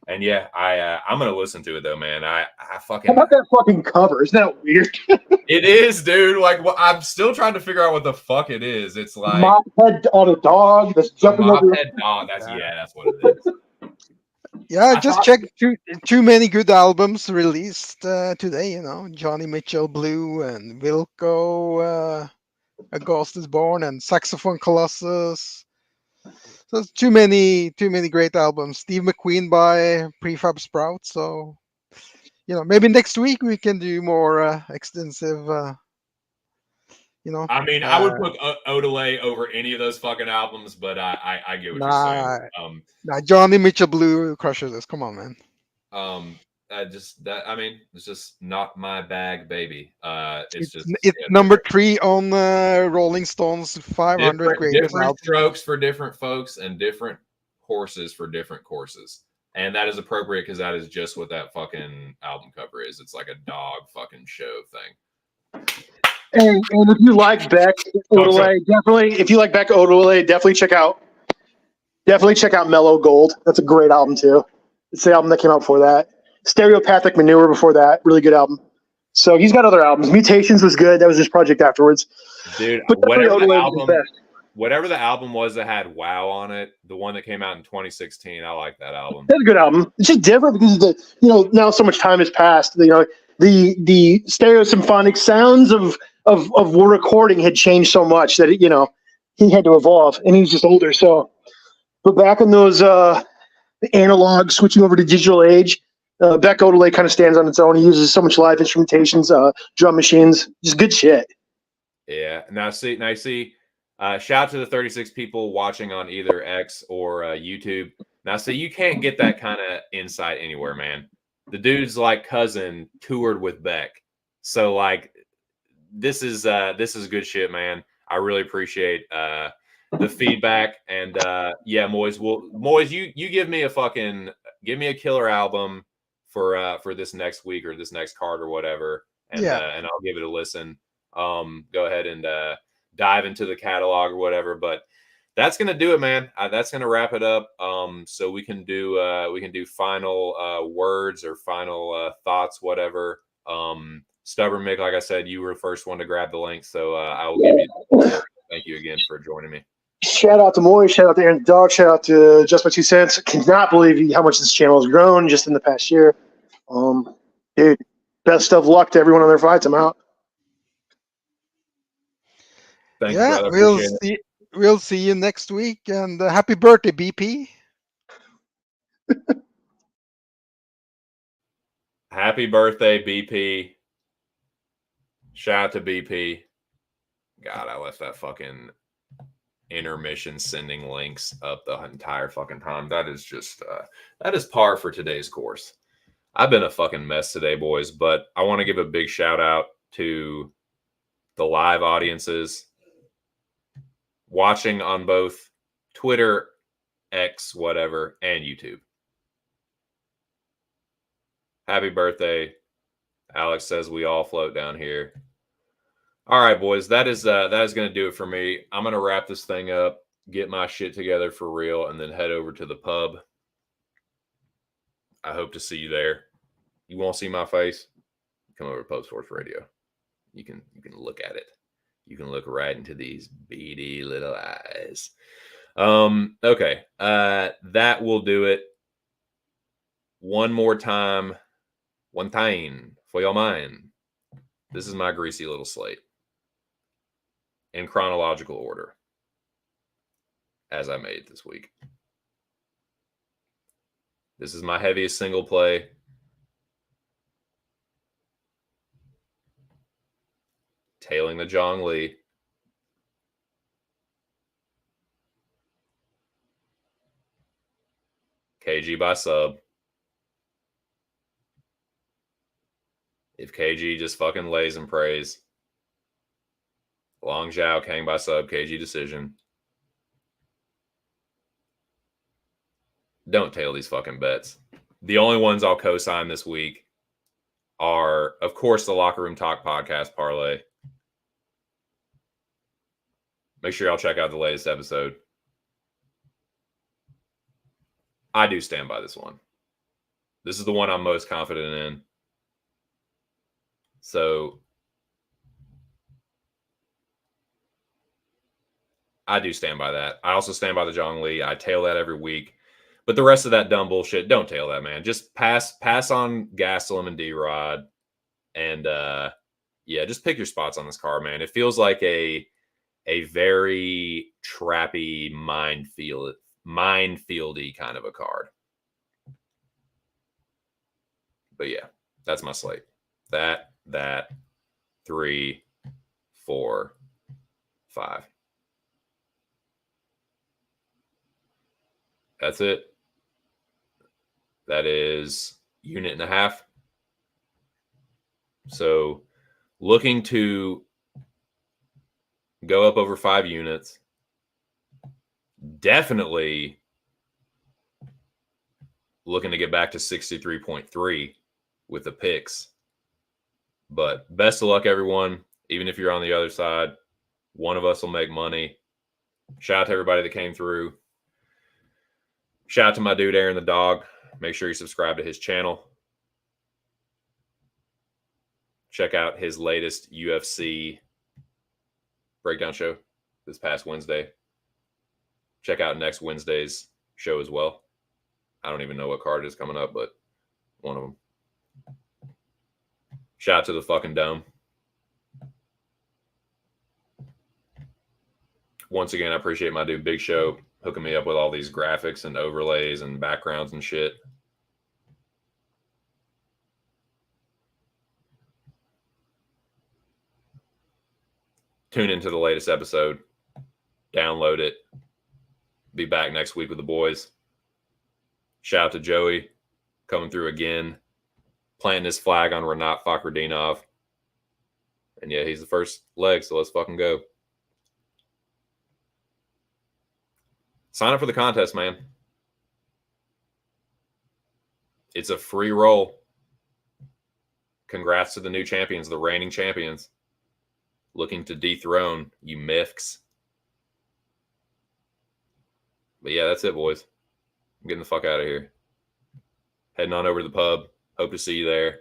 And yeah, I'm gonna listen to it though, man. I fucking. How about that fucking cover? Isn't that weird? It is, dude. Like, I'm still trying to figure out what the fuck it is. It's like mop head on a dog that's jumping over. Head dog. That's what it is. Yeah, just check too many good albums released today. Johnny Mitchell Blue and Wilco, A Ghost Is Born, and Saxophone Colossus. So too many great albums. Steve McQueen by Prefab Sprout. So maybe next week we can do more extensive. I mean, I would put Odelay over any of those fucking albums, but I get what you're saying. Johnny Mitchell Blue crushes this. Come on, man. It's just not my bag, baby. It's number 3 on Rolling Stone's 500 greatest different strokes for different folks and different horses for different courses, and that is appropriate because that is just what that fucking album cover is. It's like a dog fucking show thing. And if you like Beck Odelay, definitely check out Mellow Gold. That's a great album too. It's the album that came out before that. Stereopathic Manure before that, really good album. So he's got other albums. Mutations was good. That was his project afterwards. Dude, whatever the album was that had Wow on it, the one that came out in 2016, I like that album. That's a good album. It's just different because now so much time has passed. The stereo symphonic sounds of recording had changed so much that he had to evolve, and he was just older. So, but back in those analog switching over to digital age, Beck Odelay kind of stands on its own. He uses so much live instrumentations, drum machines, just good shit. Yeah. Now see. Shout out to the 36 people watching on either X or YouTube. Now, see, you can't get that kind of insight anywhere, man. The dude's like cousin toured with Beck, so like this is good shit, man. I really appreciate the feedback, and yeah, Moiz, you give me a killer album for this next week or this next card or whatever, and I'll give it a listen. Go ahead and dive into the catalog or whatever, but that's gonna do it, man. That's gonna wrap it up. So we can do final words or final thoughts, whatever. Stubborn Mick, like I said, you were the first one to grab the link, so I will give you. Thank you again for joining me. Shout out to Moiz, shout out to Aaron the Dog, shout out to Just My 2 Cents. Cannot believe how much this channel has grown just in the past year. Dude, best of luck to everyone on their fights. I'm out. Thank you, brother. We'll see you next week, and happy birthday, BP. Happy birthday, BP. Shout out to BP. God, I left that fucking intermission sending links up the entire fucking time. That is just that is par for today's course. I've been a fucking mess today, boys, but I want to give a big shout out to the live audiences watching on both Twitter, X, whatever, and YouTube. Happy birthday. Alex says we all float down here. All right, boys, that is going to do it for me. I'm going to wrap this thing up, get my shit together for real, and then head over to the pub. I hope to see you there. You won't see my face? Come over to Pub Sports Radio. You can look at it. You can look right into these beady little eyes. Okay. That will do it. One time for your mind. This is my greasy little slate in chronological order as I made this week. This is my heaviest single play. Tailing the Zhang Li. KG by sub. If KG just fucking lays and prays. Long Zhao, Kang by sub, KG decision. Don't tail these fucking bets. The only ones I'll co-sign this week are, of course, the Locker Room Talk podcast parlay. Make sure y'all check out the latest episode. I do stand by this one. This is the one I'm most confident in. So I do stand by that. I also stand by the Zhang Li. I tail that every week. But the rest of that dumb bullshit, don't tail that, man. Just pass on Gastelum and D-Rod. And, just pick your spots on this card, man. It feels like a very trappy, minefieldy kind of a card. But, yeah, that's my slate. That, 3, 4, 5. That's it. That is unit and a half. So looking to go up over 5 units. Definitely looking to get back to 63.3 with the picks. But best of luck, everyone. Even if you're on the other side, one of us will make money. Shout out to everybody that came through. Shout out to my dude, Aaron the dog. Make sure you subscribe to his channel. Check out his latest UFC breakdown show this past Wednesday. Check out next Wednesday's show as well. I don't even know what card is coming up, but one of them. Shout out to the fucking Dome. Once again, I appreciate my dude Big Show hooking me up with all these graphics and overlays and backgrounds and shit. Tune into the latest episode. Download it. Be back next week with the boys. Shout out to Joey coming through again. Planting his flag on Renat Fakhretdinov. And yeah, he's the first leg, so let's fucking go. Sign up for the contest, man. It's a free roll. Congrats to the new champions, the reigning champions. Looking to dethrone you mifks. But yeah, that's it, boys. I'm getting the fuck out of here. Heading on over to the pub. Hope to see you there.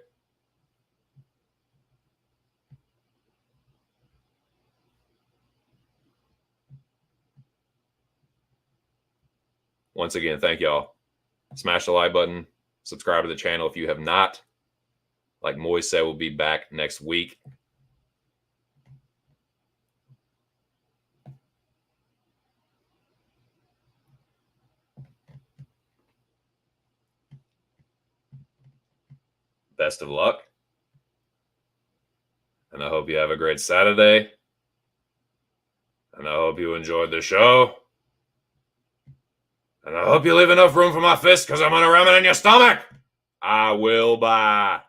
Once again, thank y'all. Smash the like button. Subscribe to the channel if you have not. Like Moiz said, we'll be back next week. Best of luck. And I hope you have a great Saturday. hope you enjoyed the show. And I hope you leave enough room for my fist because I'm going to ram it in your stomach. I will. Bye.